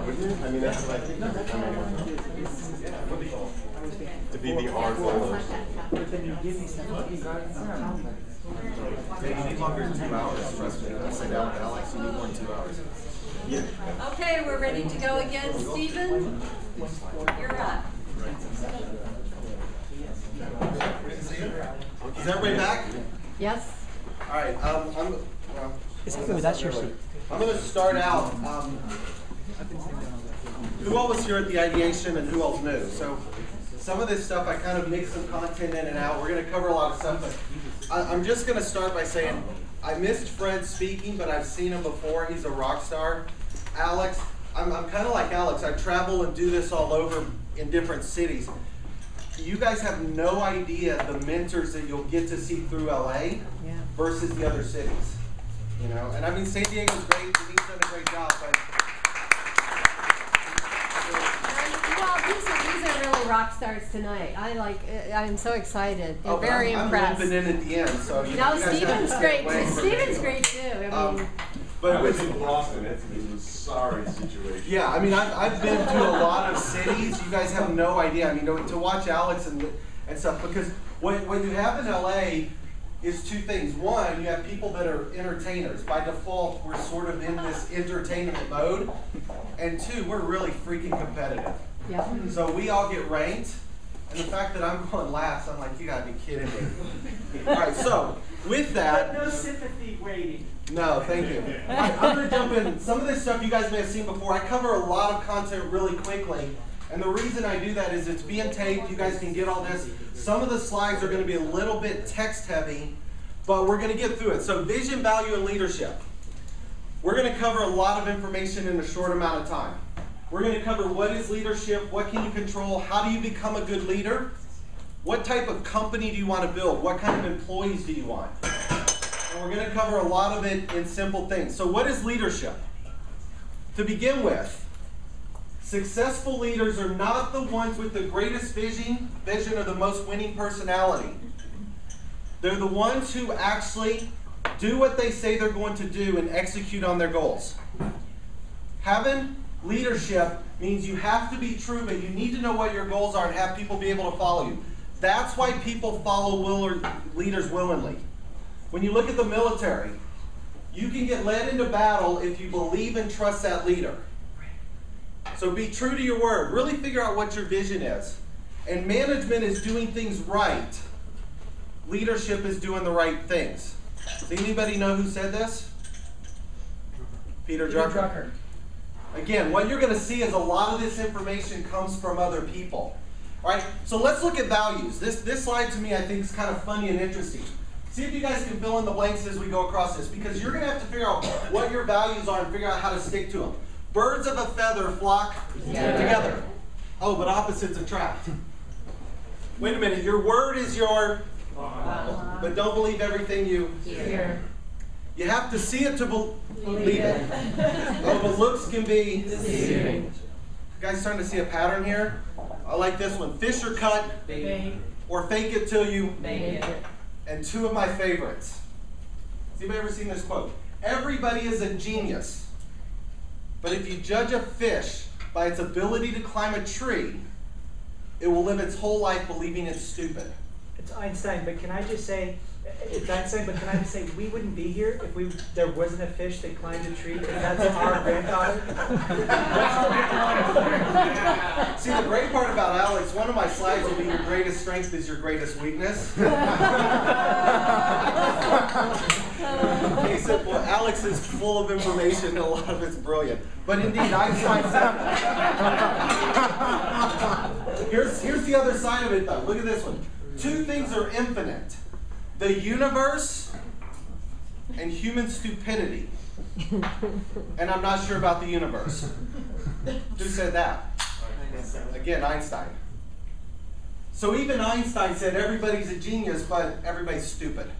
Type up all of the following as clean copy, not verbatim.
wouldn't you? I mean, that's what I think every time I want to be the art goal. But then you give me stuff. Yeah, you need longer than 2 hours, trust me. I'll say that with Alex, you need more than 2 hours. Yeah. Okay, we're ready to go again. Stephen, you're up. Is everybody back? Yes. All right. That's your seat. I'm going to start out. Who all was here at the ideation and who else knew? So some of this stuff I kind of mixed some content in and out. We're going to cover a lot of stuff, but I'm just going to start by saying I missed Fred speaking, but I've seen him before. He's a rock star. Alex, I'm kind of like Alex. I travel and do this all over in different cities. You guys have no idea the mentors that you'll get to see through LA versus the other cities. You know, and I mean San Diego's great, and he's done a great job, but well, these are really rock stars tonight. I'm so excited. I'm very impressed. I'm lumping in at the end, so you know, Stephen's great. Stephen's great too. I mean, but with in Boston, it's a sorry situation. Yeah, I mean, I've been to a lot of cities. You guys have no idea. I mean, to watch Alex and stuff, because what you have in LA is two things. One, you have people that are entertainers. By default, we're sort of in this entertainment mode. And two, we're really freaking competitive. yeah. So we all get ranked. And the fact that I'm going last, I'm like, you gotta be kidding me. All right, so with that. But no sympathy waiting. No, thank you. All right, I'm going to jump in. Some of this stuff you guys may have seen before. I cover a lot of content really quickly. And the reason I do that is it's being taped. You guys can get all this. Some of the slides are going to be a little bit text heavy, but we're going to get through it. So vision, value, and leadership. We're going to cover a lot of information in a short amount of time. We're going to cover what is leadership, what can you control, how do you become a good leader, what type of company do you want to build, what kind of employees do you want. And we're going to cover a lot of it in simple things. So what is leadership? To begin with, successful leaders are not the ones with the greatest vision or the most winning personality. They're the ones who actually do what they say they're going to do and execute on their goals. Having leadership means you have to be true, but you need to know what your goals are and have people be able to follow you. That's why people follow leaders willingly. When you look at the military, you can get led into battle if you believe and trust that leader. So be true to your word. Really figure out what your vision is. And management is doing things right. Leadership is doing the right things. Does anybody know who said this? Peter Drucker. Again, what you're going to see is a lot of this information comes from other people. All right, so let's look at values. This slide to me I think is kind of funny and interesting. See if you guys can fill in the blanks as we go across this, because you're going to have to figure out what your values are and figure out how to stick to them. Birds of a feather flock together. Oh, but opposites attract. Wait a minute, your word is your, but don't believe everything you hear. You have to see it to believe it. Oh, but looks can be deceiving. You guys starting to see a pattern here? I like this one. Fish or cut, or fake it till you make it. And two of my favorites. Has anybody ever seen this quote? Everybody is a genius, but if you judge a fish by its ability to climb a tree, it will live its whole life believing it's stupid. It's Einstein, but can I just say, it's Einstein, but can I just say, we wouldn't be here if there wasn't a fish that climbed a tree, and that's our granddaughter. See, the great part about Alex, one of my slides will be your greatest strength is your greatest weakness. Well, Alex is full of information, and a lot of it's brilliant. But indeed, Einstein said, here's the other side of it, though. Look at this one. Two things are infinite. The universe and human stupidity. And I'm not sure about the universe. Who said that? Again, Einstein. So even Einstein said everybody's a genius, but everybody's stupid.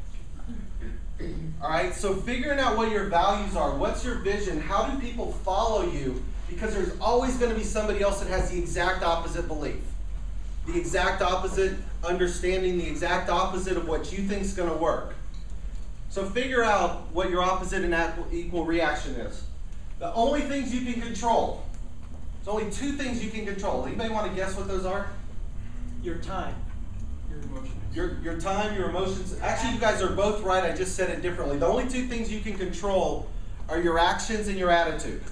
All right, so figuring out what your values are, what's your vision, how do people follow you? Because there's always going to be somebody else that has the exact opposite belief. The exact opposite understanding, the exact opposite of what you think is going to work. So figure out what your opposite and equal reaction is. The only things you can control There's only two things you can control. Anybody want to guess what those are? Your time. Your emotions. Your time, your emotions. Actually, you guys are both right. I just said it differently. The only two things you can control are your actions and your attitude.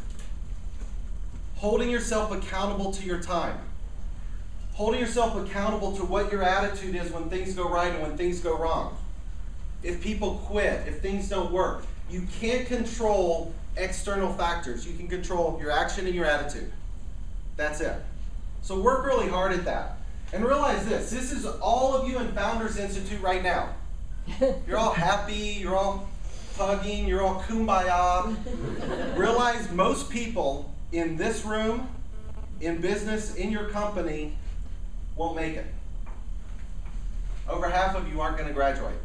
Holding yourself accountable to your time. Holding yourself accountable to what your attitude is when things go right and when things go wrong. If people quit, if things don't work. You can't control external factors. You can control your action and your attitude. That's it. So work really hard at that. And realize this is all of you in Founders Institute right now. You're all happy, you're all hugging, you're all kumbaya. Realize most people in this room, in business, in your company, won't make it. Over half of you aren't going to graduate.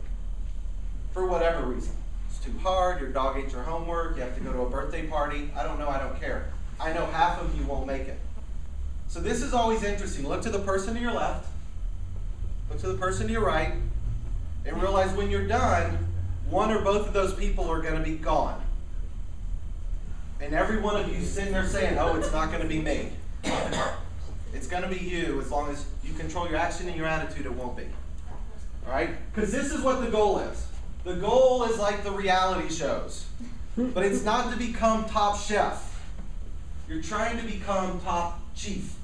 For whatever reason. It's too hard, your dog ate your homework, you have to go to a birthday party. I don't know, I don't care. I know half of you won't make it. So this is always interesting. Look to the person to your left, look to the person to your right, and realize when you're done, one or both of those people are going to be gone. And every one of you sitting there saying, oh, it's not going to be me. It's going to be you. As long as you control your action and your attitude, it won't be. All right? Because this is what the goal is. The goal is like the reality shows. But it's not to become top chef. You're trying to become top chief.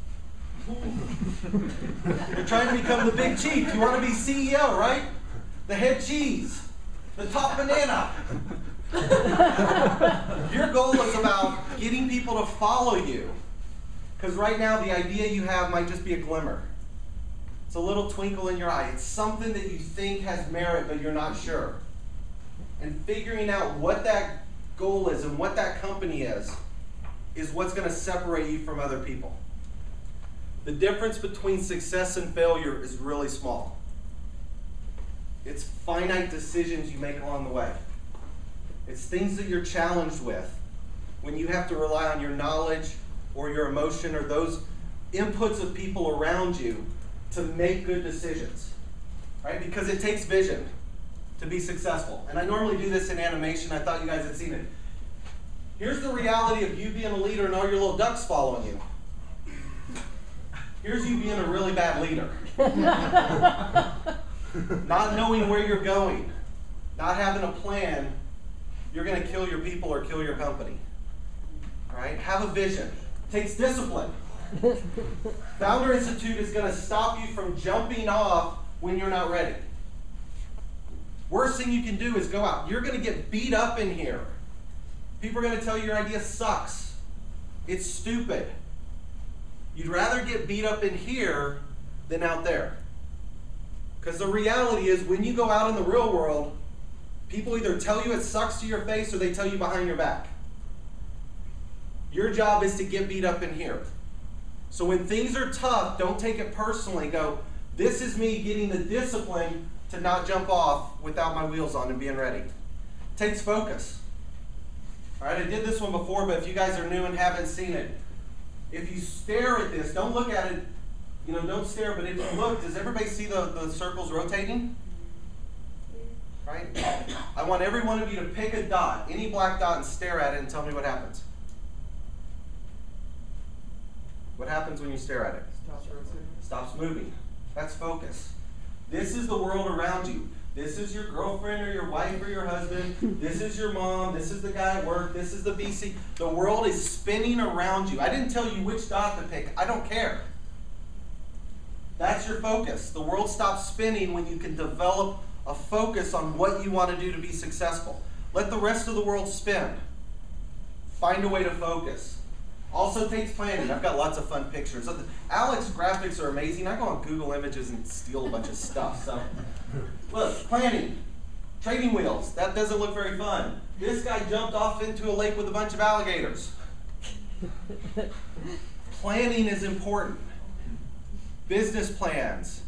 You're trying to become the big chief. You want to be CEO, right? The head cheese. The top banana. Your goal is about getting people to follow you. Because right now the idea you have might just be a glimmer. It's a little twinkle in your eye. It's something that you think has merit, but you're not sure. And figuring out what that goal is and what that company is what's going to separate you from other people. The difference between success and failure is really small. It's finite decisions you make along the way. It's things that you're challenged with when you have to rely on your knowledge or your emotion or those inputs of people around you to make good decisions, right? Because it takes vision to be successful. And I normally do this in animation. I thought you guys had seen it. Here's the reality of you being a leader and all your little ducks following you. Here's you being a really bad leader. Not knowing where you're going, not having a plan, you're going to kill your people or kill your company. All right? Have a vision. It takes discipline. Founder Institute is going to stop you from jumping off when you're not ready. Worst thing you can do is go out. You're going to get beat up in here. People are going to tell you your idea sucks. It's stupid. You'd rather get beat up in here than out there. Because the reality is when you go out in the real world, people either tell you it sucks to your face or they tell you behind your back. Your job is to get beat up in here. So when things are tough, don't take it personally. Go, this is me getting the discipline to not jump off without my wheels on and being ready. It takes focus. All right, I did this one before, but if you guys are new and haven't seen it, if you stare at this, don't look at it, don't stare, but if you look, does everybody see the circles rotating? Right? I want every one of you to pick a dot, any black dot, and stare at it and tell me what happens. What happens when you stare at it? Stops rotating. Stops moving. That's focus. This is the world around you. This is your girlfriend or your wife or your husband. This is your mom. This is the guy at work. This is the VC. The world is spinning around you. I didn't tell you which dot to pick. I don't care. That's your focus. The world stops spinning when you can develop a focus on what you want to do to be successful. Let the rest of the world spin. Find a way to focus. Also takes planning. I've got lots of fun pictures. Alex's graphics are amazing. I go on Google Images and steal a bunch of stuff. So, look, planning. Trading wheels. That doesn't look very fun. This guy jumped off into a lake with a bunch of alligators. Planning is important. Business plans.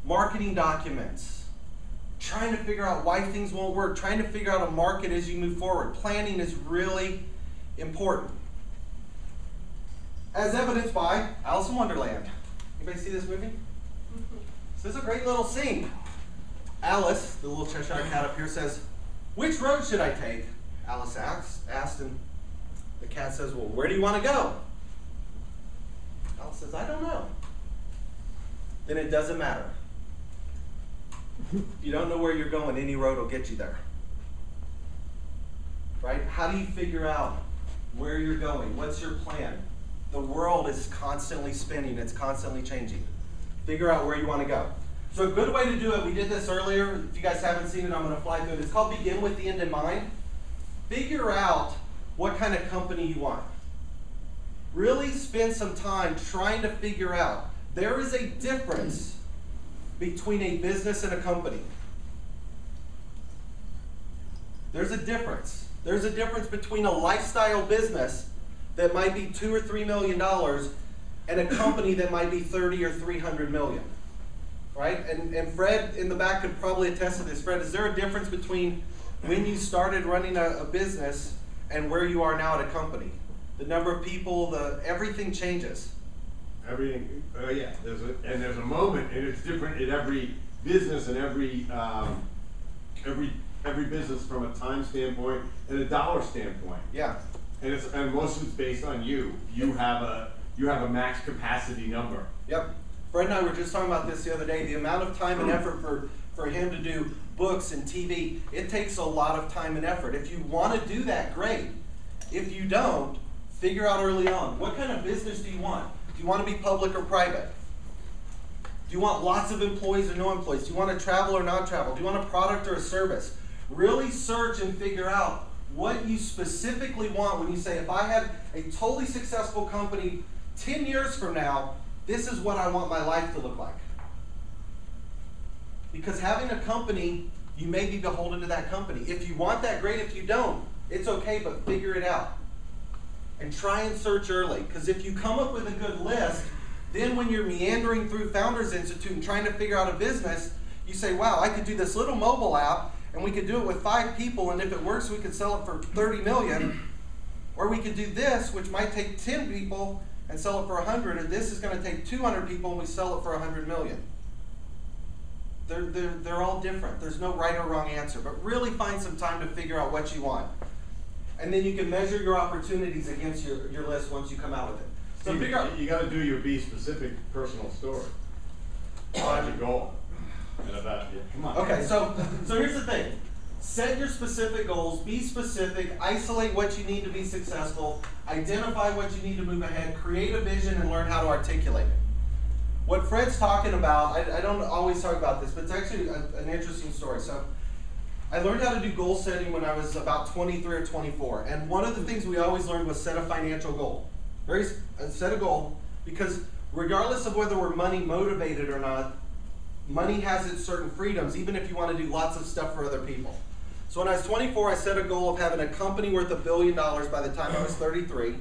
Marketing documents. Trying to figure out why things won't work. Trying to figure out a market as you move forward. Planning is really important. As evidenced by Alice in Wonderland. Anybody see this movie? So this is a great little scene. Alice, the little Cheshire cat up here, says, "Which road should I take?" Alice asked, and the cat says, "Well, where do you want to go?" Says, I don't know. Then it doesn't matter. If you don't know where you're going, any road will get you there. Right? How do you figure out where you're going? What's your plan? The world is constantly spinning. It's constantly changing. Figure out where you want to go. So a good way to do it, we did this earlier. If you guys haven't seen it, I'm going to fly through it. It's called Begin with the End in Mind. Figure out what kind of company you want. Really spend some time trying to figure out. There is a difference between a business and a company. There's a difference. There's a difference between a lifestyle business that might be $2 or $3 million and a company that might be 30 or 300 million. Right? And Fred in the back could probably attest to this. Fred, is there a difference between when you started running a business and where you are now at a company? The number of people, everything changes. Everything, yeah. There's a moment, and it's different in every business and every business from a time standpoint and a dollar standpoint. Yeah. And most of it's based on you. You have a max capacity number. Yep. Fred and I were just talking about this the other day. The amount of time and effort for him to do books and TV, it takes a lot of time and effort. If you want to do that, great. If you don't, figure out early on, what kind of business do you want? Do you want to be public or private? Do you want lots of employees or no employees? Do you want to travel or not travel? Do you want a product or a service? Really search and figure out what you specifically want when you say, if I had a totally successful company 10 years from now, this is what I want my life to look like. Because having a company, you may be beholden to that company. If you want that, great. If you don't, it's okay, but figure it out. And try and search early. Because if you come up with a good list, then when you're meandering through Founders Institute and trying to figure out a business, you say, wow, I could do this little mobile app, and we could do it with 5 people, and if it works, we could sell it for 30 million. Or we could do this, which might take 10 people, and sell it for 100, and this is going to take 200 people, and we sell it for 100 million. They're all different. There's no right or wrong answer, but really find some time to figure out what you want. And then you can measure your opportunities against your list once you come out with it. So figure out. You got to do your be specific personal story. Find your goal. And about it. Come on. Okay, so here's the thing. Set your specific goals, be specific, isolate what you need to be successful, identify what you need to move ahead, create a vision, and learn how to articulate it. What Fred's talking about, I don't always talk about this, but it's actually an interesting story. So I learned how to do goal setting when I was about 23 or 24. And one of the things we always learned was set a financial goal. Set a goal, because regardless of whether we're money motivated or not, money has its certain freedoms, even if you want to do lots of stuff for other people. So when I was 24, I set a goal of having a company worth $1 billion by the time I was 33.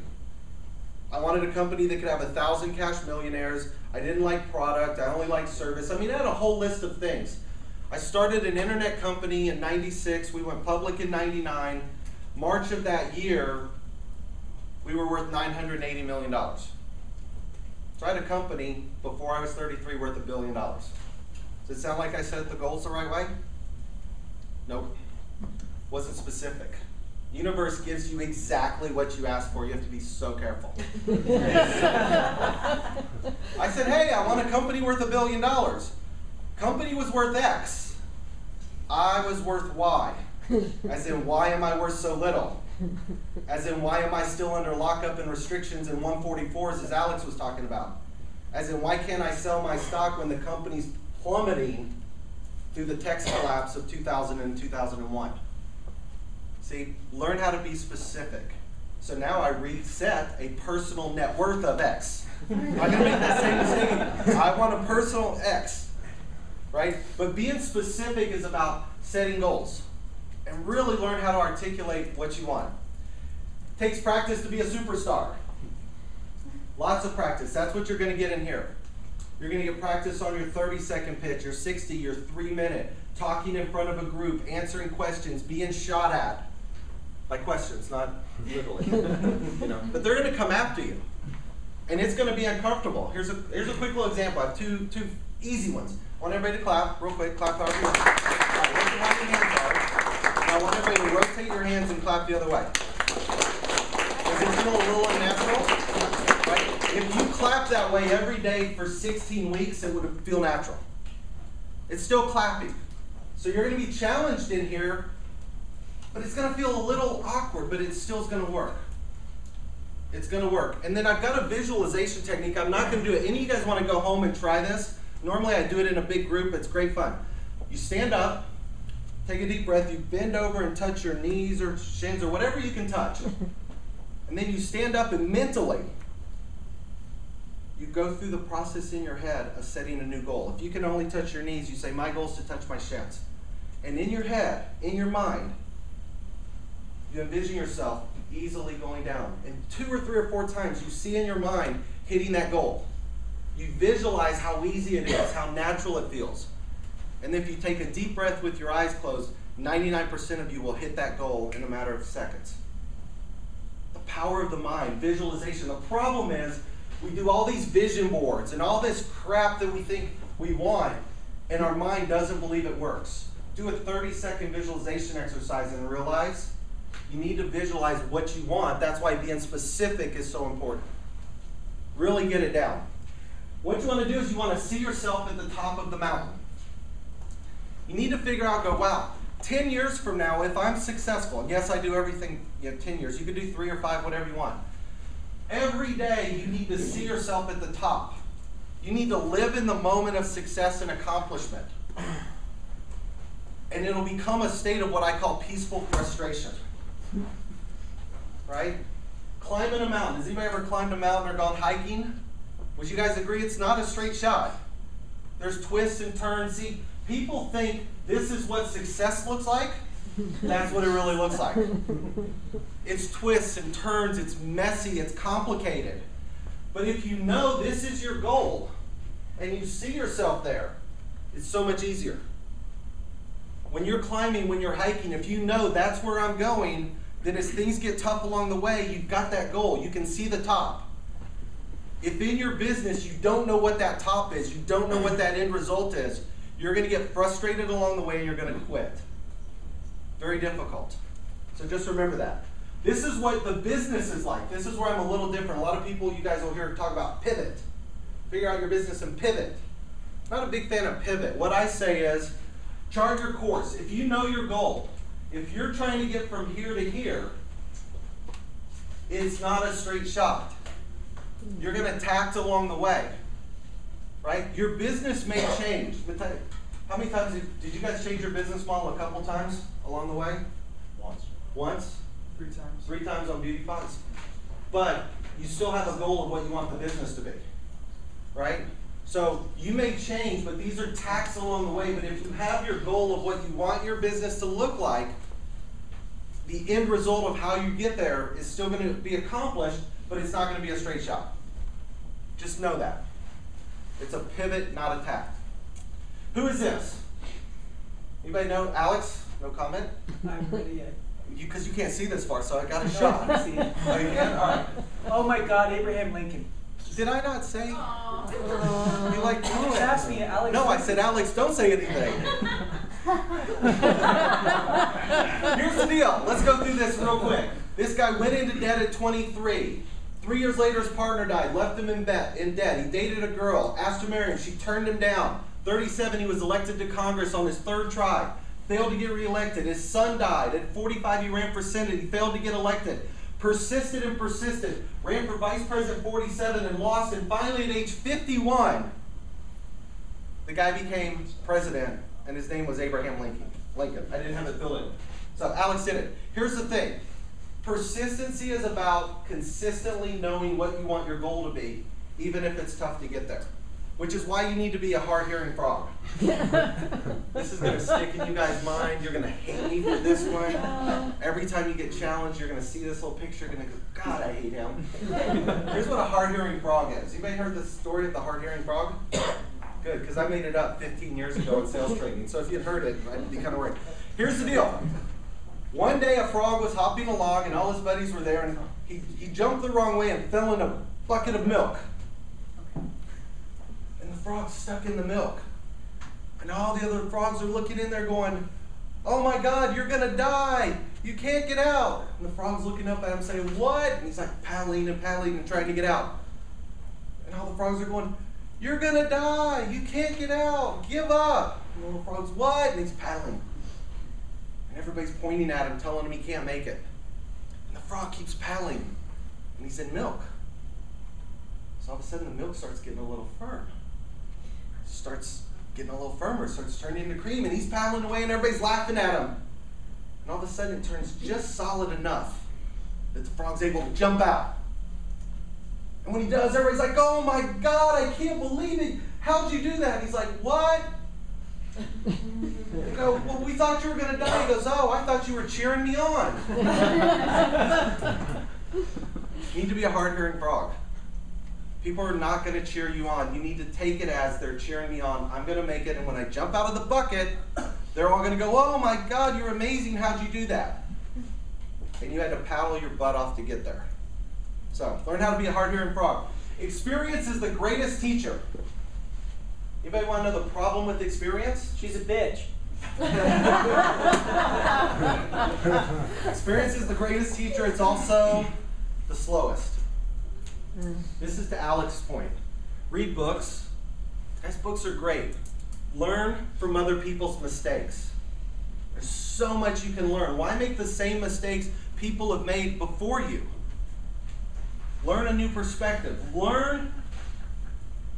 I wanted a company that could have 1,000 cash millionaires. I didn't like product. I only liked service. I mean, I had a whole list of things. I started an internet company in '96. We went public in '99. March of that year, we were worth $980 million. So I had a company before I was 33 worth $1 billion. Does it sound like I set the goals the right way? Nope. Wasn't specific. Universe gives you exactly what you ask for. You have to be so careful. I said, hey, I want a company worth $1 billion. Company was worth X. I was worth Y. As in, why am I worth so little? As in, why am I still under lockup and restrictions and 144s, as Alex was talking about? As in, why can't I sell my stock when the company's plummeting through the tech collapse of 2000 and 2001? See, learn how to be specific. So now I reset a personal net worth of X. I'm not going to make that same mistake. I want a personal X, right? But being specific is about setting goals and really learn how to articulate what you want. It takes practice to be a superstar. Lots of practice. That's what you're going to get in here. You're going to get practice on your 30-second pitch, your 60, your 3-minute, talking in front of a group, answering questions, being shot at by questions, not literally. But they're going to come after you, and it's going to be uncomfortable. Here's a quick little example. I have two easy ones. I want everybody to clap real quick. Clap however you want. Raise your hands are. And I want everybody to rotate your hands and clap the other way. Does it feel a little unnatural? Right? If you clap that way every day for 16 weeks, it would feel natural. It's still clapping. So you're going to be challenged in here, but it's going to feel a little awkward, but it still is going to work. It's going to work. And then I've got a visualization technique. I'm not going to do it. Any of you guys want to go home and try this? Normally I do it in a big group. It's great fun. You stand up, take a deep breath, you bend over and touch your knees or shins or whatever you can touch. And then you stand up and mentally, you go through the process in your head of setting a new goal. If you can only touch your knees, you say, my goal is to touch my shins. And in your head, in your mind, you envision yourself easily going down. And 2 or 3 or 4 times you see in your mind hitting that goal. You visualize how easy it is, how natural it feels. And then if you take a deep breath with your eyes closed, 99% of you will hit that goal in a matter of seconds. The power of the mind, visualization. The problem is we do all these vision boards and all this crap that we think we want, and our mind doesn't believe it works. Do a 30-second visualization exercise and realize you need to visualize what you want. That's why being specific is so important. Really get it down. What you want to do is you want to see yourself at the top of the mountain. You need to figure out, go, wow, 10 years from now, if I'm successful, and yes, I do everything, 10 years. You can do 3 or 5, whatever you want. Every day, you need to see yourself at the top. You need to live in the moment of success and accomplishment. And it'll become a state of what I call peaceful frustration. Right? Climbing a mountain. Has anybody ever climbed a mountain or gone hiking? Would you guys agree it's not a straight shot? There's twists and turns. See, people think this is what success looks like. That's what it really looks like. It's twists and turns, it's messy, it's complicated. But if you know this is your goal, and you see yourself there, it's so much easier. When you're climbing, when you're hiking, if you know that's where I'm going, then as things get tough along the way, you've got that goal. You can see the top. If in your business you don't know what that top is, you don't know what that end result is, you're going to get frustrated along the way and you're going to quit. Very difficult. So just remember that. This is what the business is like. This is where I'm a little different. A lot of people, you guys will hear talk about pivot. Figure out your business and pivot. Not a big fan of pivot. What I say is, chart your course. If you know your goal, if you're trying to get from here to here, it's not a straight shot. You're going to tact along the way. Right? Your business may change. How many times did you guys change your business model? A couple times along the way? Once. Once? 3 times. 3 times on beauty pots. But you still have a goal of what you want the business to be. Right? So you may change, but these are tacks along the way. But if you have your goal of what you want your business to look like, the end result of how you get there is still going to be accomplished, but it's not going to be a straight shot. Just know that. It's a pivot, not a tack. Who is this? Anybody know? Alex? No comment? I'm ready yet. Because you can't see this far, so I got a shot. I see it. Oh, you can? All right. Oh my God, Abraham Lincoln. Did I not say? You like You just asked me, Alex. No, I said, Alex, don't say anything. Here's the deal. Let's go through this real quick. This guy went into debt at 23. 3 years later, his partner died, left him in debt. He dated a girl, asked to marry him. She turned him down. 37, he was elected to Congress on his 3rd try. Failed to get reelected. His son died. At 45, he ran for Senate. He failed to get elected. Persisted and persisted. Ran for vice president at 47 and lost. And finally, at age 51, the guy became president, and his name was Abraham Lincoln. I didn't have it filled in. So Alex did it. Here's the thing. Persistency is about consistently knowing what you want your goal to be, even if it's tough to get there. Which is why you need to be a hard-hearing frog. This is going to stick in you guys' mind. You're going to hate me for this one. Every time you get challenged, you're going to see this little picture. You're going to go, God, I hate him. Here's what a hard-hearing frog is. Anybody heard the story of the hard-hearing frog? Good, because I made it up 15 years ago in sales training. So if you'd heard it, I'd be kind of worried. Here's the deal. One day a frog was hopping along, and all his buddies were there, and he jumped the wrong way and fell in a bucket of milk. And the frog's stuck in the milk. And all the other frogs are looking in there going, oh my God, you're going to die. You can't get out. And the frog's looking up at him saying, what? And he's like paddling and paddling and trying to get out. And all the frogs are going, "You're gonna die, you can't get out, give up." And the little frog's, "What?" And he's paddling. And everybody's pointing at him, telling him he can't make it. And the frog keeps paddling, and he's in milk. So all of a sudden the milk starts getting a little firm. Starts getting a little firmer, starts turning into cream, and he's paddling away and everybody's laughing at him. And all of a sudden it turns just solid enough that the frog's able to jump out. And when he does, everybody's like, "Oh my God, I can't believe it. How'd you do that?" And he's like, "What?" They go, "Well, we thought you were going to die." He goes, "Oh, I thought you were cheering me on." You need to be a hard-hearing frog. People are not going to cheer you on. You need to take it as they're cheering me on. I'm going to make it, and when I jump out of the bucket, they're all going to go, "Oh my God, you're amazing. How'd you do that?" And you had to paddle your butt off to get there. So, learn how to be a hard-hearing frog. Experience is the greatest teacher. Anybody want to know the problem with experience? She's a bitch. Experience is the greatest teacher. It's also the slowest. This is to Alex's point. Read books. Guys, books are great. Learn from other people's mistakes. There's so much you can learn. Why make the same mistakes people have made before you? Learn a new perspective. Learn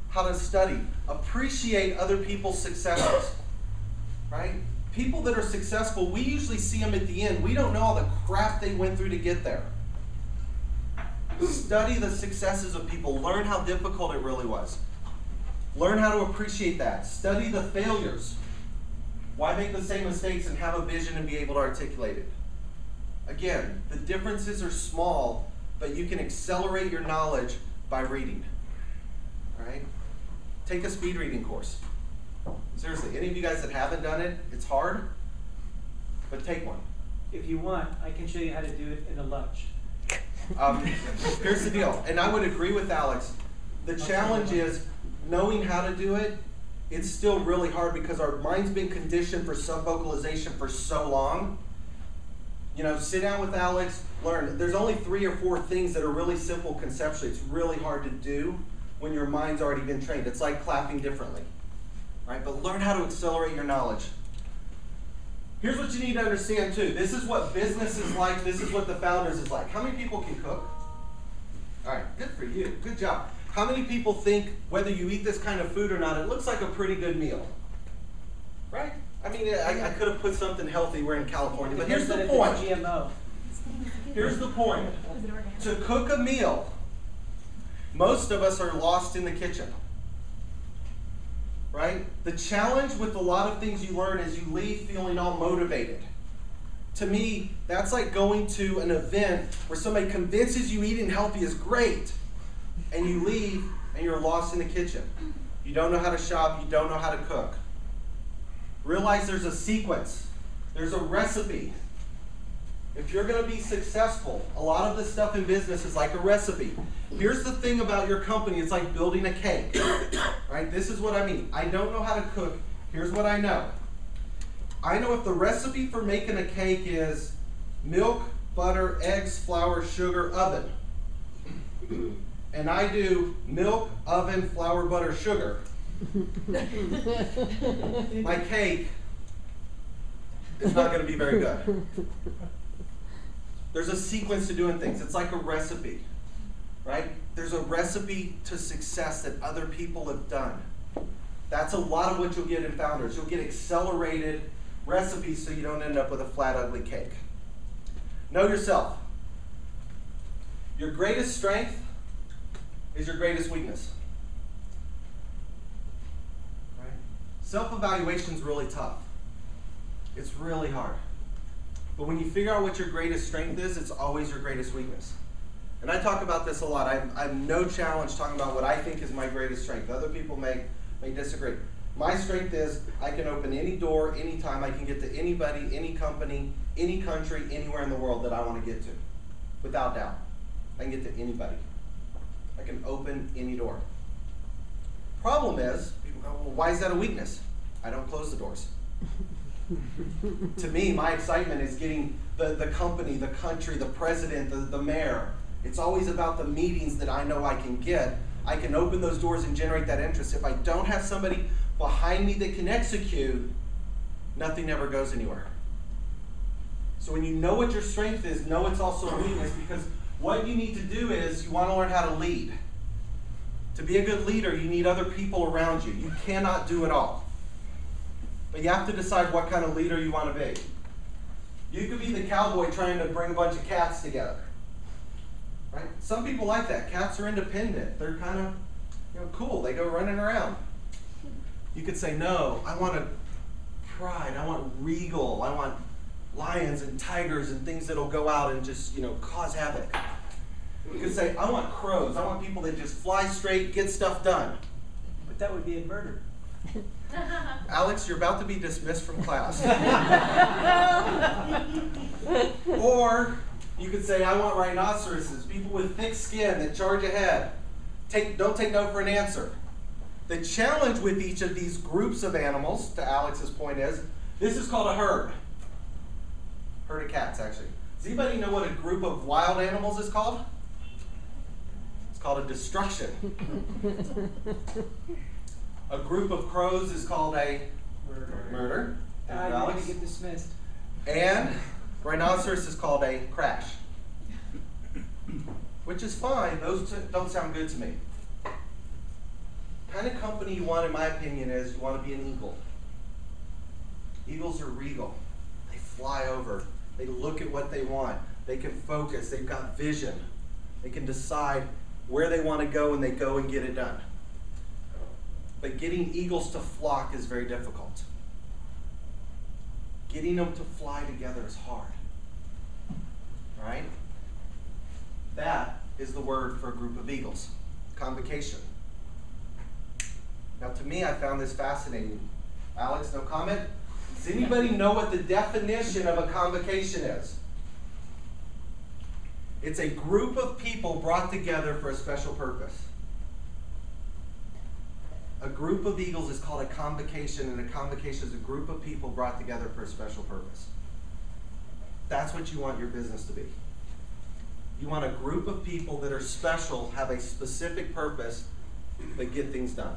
how to study. Appreciate other people's successes. Right? People that are successful, we usually see them at the end. We don't know all the crap they went through to get there. Study the successes of people. Learn how difficult it really was. Learn how to appreciate that. Study the failures. Why make the same mistakes and have a vision and be able to articulate it? Again, the differences are small, but you can accelerate your knowledge by reading. All right? Take a speed reading course. Seriously, any of you guys that haven't done it, it's hard, but take one. If you want, I can show you how to do it in a lunch. Here's the deal, and I would agree with Alex. The challenge is knowing how to do it. It's still really hard because our mind's been conditioned for sub-vocalization for so long. You know, sit down with Alex, learn. There's only 3 or 4 things that are really simple conceptually. It's really hard to do when your mind's already been trained. It's like clapping differently, right? But learn how to accelerate your knowledge. Here's what you need to understand too. This is what business is like. This is what the founders is like. How many people can cook? All right, good for you. Good job. How many people think whether you eat this kind of food or not, it looks like a pretty good meal? Right? I mean, I could have put something healthy. We're in California, but here's the point. GMO. Here's the point. To cook a meal, most of us are lost in the kitchen. Right? The challenge with a lot of things you learn is you leave feeling all motivated. To me, that's like going to an event where somebody convinces you eating healthy is great, and you leave and you're lost in the kitchen. You don't know how to shop, you don't know how to cook. Realize there's a sequence, there's a recipe. If you're going to be successful, a lot of this stuff in business is like a recipe. Here's the thing about your company, it's like building a cake. Right? This is what I mean. I don't know how to cook. Here's what I know. I know if the recipe for making a cake is milk, butter, eggs, flour, sugar, oven. And I do milk, oven, flour, butter, sugar. My cake is not going to be very good. There's a sequence to doing things. It's like a recipe, right? There's a recipe to success that other people have done. That's a lot of what you'll get in Founders. You'll get accelerated recipes so you don't end up with a flat, ugly cake. Know yourself. Your greatest strength is your greatest weakness. Right? Self-evaluation is really tough. It's really hard. But when you figure out what your greatest strength is, it's always your greatest weakness. And I talk about this a lot. I have no challenge talking about what I think is my greatest strength. Other people may disagree. My strength is I can open any door, anytime. I can get to anybody, any company, any country, anywhere in the world that I want to get to. Without doubt. I can get to anybody. I can open any door. Problem is, people go, well, why is that a weakness? I don't close the doors. To me, my excitement is getting the company, the country, the president, the mayor. It's always about the meetings that I know I can get. I can open those doors and generate that interest. If I don't have somebody behind me that can execute, nothing ever goes anywhere. So when you know what your strength is, know it's also a weakness, because what you need to do is you want to learn how to lead. To be a good leader, you need other people around you. You cannot do it all. But you have to decide what kind of leader you want to be. You could be the cowboy trying to bring a bunch of cats together. Right? Some people like that. Cats are independent. They're kind of cool. They go running around. You could say, no, I want a pride. I want regal. I want lions and tigers and things that'll go out and just cause havoc. You could say, I want crows. I want people that just fly straight, get stuff done. But that would be a murder. Alex, you're about to be dismissed from class. Or you could say, I want rhinoceroses, people with thick skin that charge ahead. Don't take no for an answer. The challenge with each of these groups of animals, to Alex's point, is this is called a herd. Herd of cats, actually. Does anybody know what a group of wild animals is called? It's called a destruction. A group of crows is called a murder. You're going to get dismissed. And rhinoceros is called a crash. Which is fine. Those don't sound good to me. The kind of company you want, in my opinion, is you want to be an eagle. Eagles are regal. They fly over. They look at what they want. They can focus. They've got vision. They can decide where they want to go, and they go and get it done. But getting eagles to flock is very difficult. Getting them to fly together is hard. Right? That is the word for a group of eagles. Convocation. Now, to me, I found this fascinating. Alex, no comment? Does anybody know what the definition of a convocation is? It's a group of people brought together for a special purpose. A group of eagles is called a convocation, and a convocation is a group of people brought together for a special purpose. That's what you want your business to be. You want a group of people that are special, have a specific purpose, but get things done.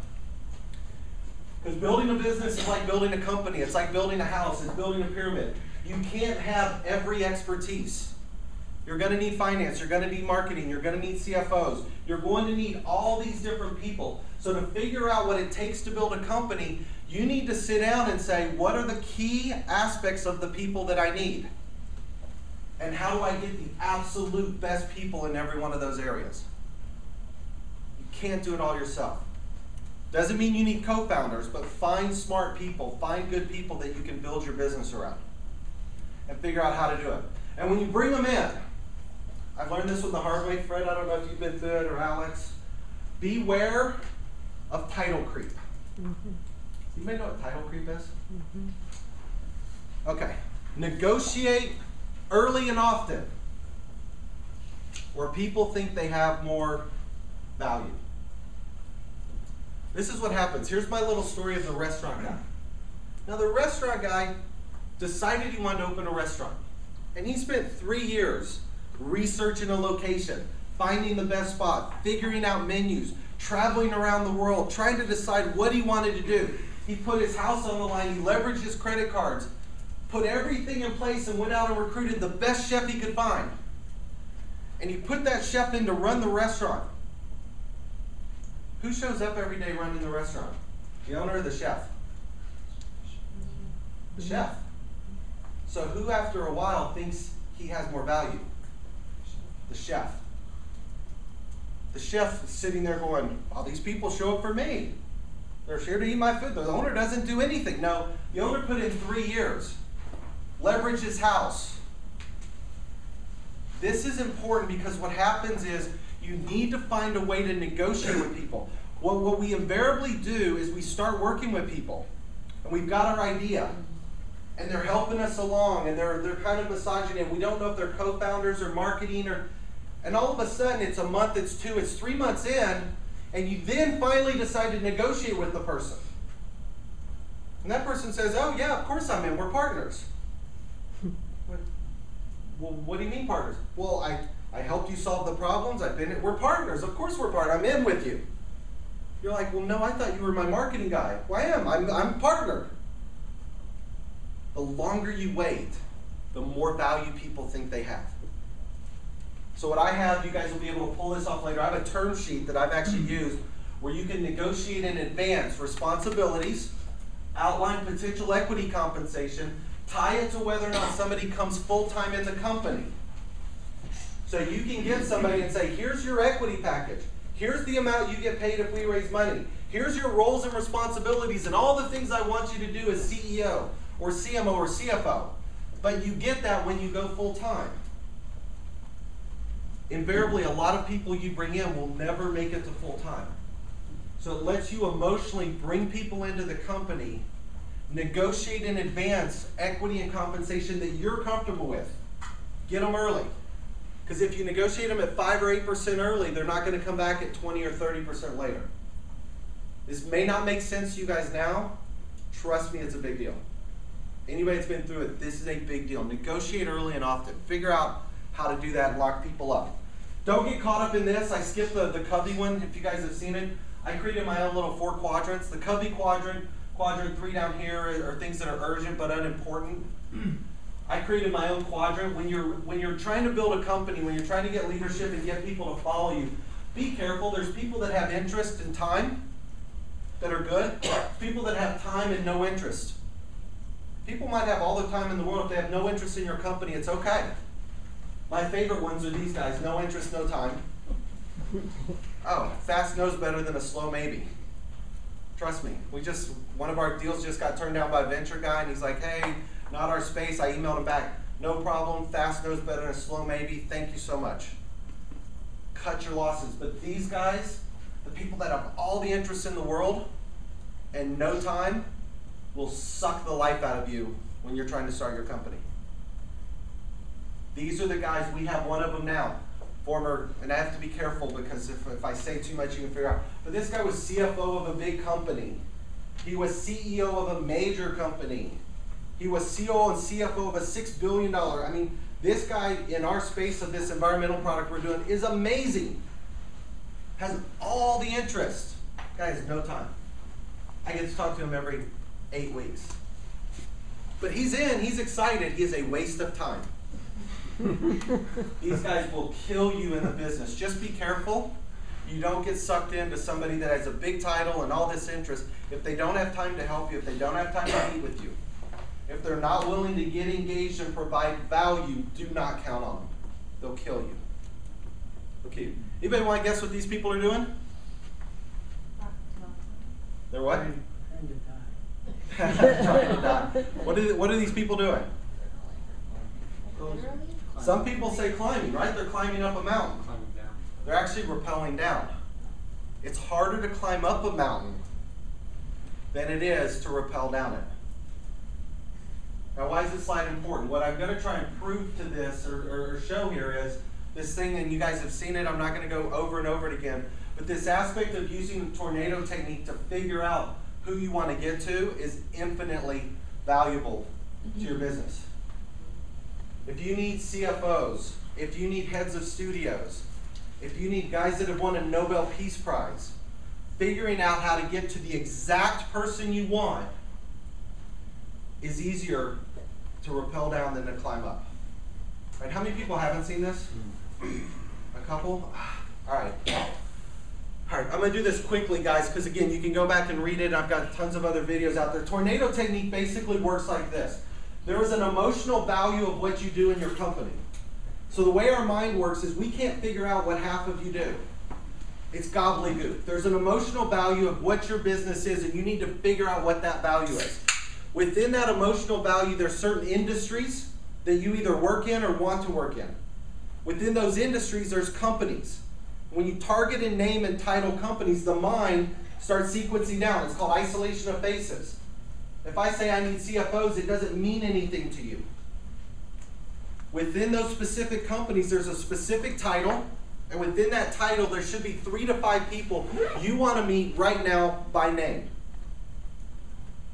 Because building a business is like building a company. It's like building a house. It's building a pyramid. You can't have every expertise. You're going to need finance. You're going to need marketing. You're going to need CFOs. You're going to need all these different people. So to figure out what it takes to build a company, you need to sit down and say, what are the key aspects of the people that I need? And how do I get the absolute best people in every one of those areas? You can't do it all yourself. Doesn't mean you need co-founders, but find smart people, find good people that you can build your business around and figure out how to do it. And when you bring them in, I've learned this with the hard way, Fred, I don't know if you've been through it, or Alex, beware of title creep. You may know what title creep is? Okay, negotiate early and often where people think they have more value. This is what happens. Here's my little story of the restaurant guy. Now, the restaurant guy decided he wanted to open a restaurant. And he spent 3 years researching a location, finding the best spot, figuring out menus, traveling around the world, trying to decide what he wanted to do. He put his house on the line. He leveraged his credit cards, put everything in place, and went out and recruited the best chef he could find. And he put that chef in to run the restaurant. Who shows up every day running the restaurant? The owner or the chef? The chef. So who, after a while, thinks he has more value? The chef. The chef is sitting there going, "Oh, these people show up for me. They're here to eat my food. The owner doesn't do anything." No, the owner put in 3 years. Leverage his house. This is important because what happens is you need to find a way to negotiate with people. What we invariably do is we start working with people, and we've got our idea, and they're helping us along, and they're kind of massaging it. We don't know if they're co-founders or marketing, and all of a sudden it's a month, it's 2, it's 3 months in, and you then finally decide to negotiate with the person. And that person says, "Oh yeah, of course I'm in, we're partners." Well, what do you mean partners? Well, I helped you solve the problems, we're partners, of course we're partners, I'm in with you. You're like, well, no, I thought you were my marketing guy. Well, I am. I'm a partner. The longer you wait, the more value people think they have. So what I have, you guys will be able to pull this off later. I have a term sheet that I've actually used where you can negotiate in advance responsibilities, outline potential equity compensation, tie it to whether or not somebody comes full-time in the company. So you can get somebody and say, here's your equity package. Here's the amount you get paid if we raise money. Here's your roles and responsibilities and all the things I want you to do as CEO or CMO or CFO. But you get that when you go full-time. Invariably, a lot of people you bring in will never make it to full-time. So it lets you emotionally bring people into the company, negotiate in advance equity and compensation that you're comfortable with. Get them early. Because if you negotiate them at 5 or 8% early, they're not going to come back at 20 or 30% later. This may not make sense to you guys now. Trust me, it's a big deal. Anybody that's been through it, this is a big deal. Negotiate early and often. Figure out how to do that and lock people up. Don't get caught up in this. I skipped the Covey one, if you guys have seen it. I created my own little 4 quadrants. The Covey quadrant 3 down here are things that are urgent but unimportant. I created my own quadrant. When you're trying to build a company, when you're trying to get leadership and get people to follow you, be careful. There's people that have interest and time that are good. People that have time and no interest. People might have all the time in the world. If they have no interest in your company, it's okay. My favorite ones are these guys. No interest, no time. Oh, fast no's better than a slow maybe. Trust me. One of our deals just got turned down by a venture guy, and he's like, hey, not our space. I emailed him back. No problem. Fast no's better than a slow maybe. Thank you so much. Cut your losses. But these guys, the people that have all the interest in the world and no time, will suck the life out of you when you're trying to start your company. These are the guys. We have one of them now. Former, and I have to be careful because if I say too much, you can figure out. But this guy was CFO of a big company. He was CEO of a major company. He was CEO and CFO of a $6 billion. I mean, this guy in our space of this environmental product we're doing is amazing. Has all the interest. Guy has no time. I get to talk to him every 8 weeks. But he's excited. He is a waste of time. These guys will kill you in the business. Just be careful. You don't get sucked into somebody that has a big title and all this interest. If they don't have time to help you, if they don't have time to meet with you, if they're not willing to get engaged and provide value, do not count on them. They'll kill you. Okay. Anybody want to guess what these people are doing? They're what? Trying to die. What are these people doing? Some people say climbing, right? They're climbing up a mountain. They're actually rappelling down. It's harder to climb up a mountain than it is to rappel down it. Now, why is this slide important? What I'm going to try and prove to this or show here is this thing, and you guys have seen it. I'm not going to go over and over it again. But this aspect of using the tornado technique to figure out who you want to get to is infinitely valuable to your business. If you need CFOs, if you need heads of studios, if you need guys that have won a Nobel Peace Prize, figuring out how to get to the exact person you want is easier to rappel down than to climb up. Right? How many people haven't seen this? A couple? All right. All right, I'm going to do this quickly, guys, because again, you can go back and read it. I've got tons of other videos out there. Tornado technique basically works like this. There is an emotional value of what you do in your company. So the way our mind works is we can't figure out what half of you do. It's gobbledygook. There's an emotional value of what your business is, and you need to figure out what that value is. Within that emotional value, there's certain industries that you either work in or want to work in. Within those industries, there's companies. When you target and name and title companies, the mind starts sequencing down. It's called isolation of faces. If I say I need CFOs, it doesn't mean anything to you. Within those specific companies, there's a specific title, and within that title, there should be 3 to 5 people you want to meet right now by name.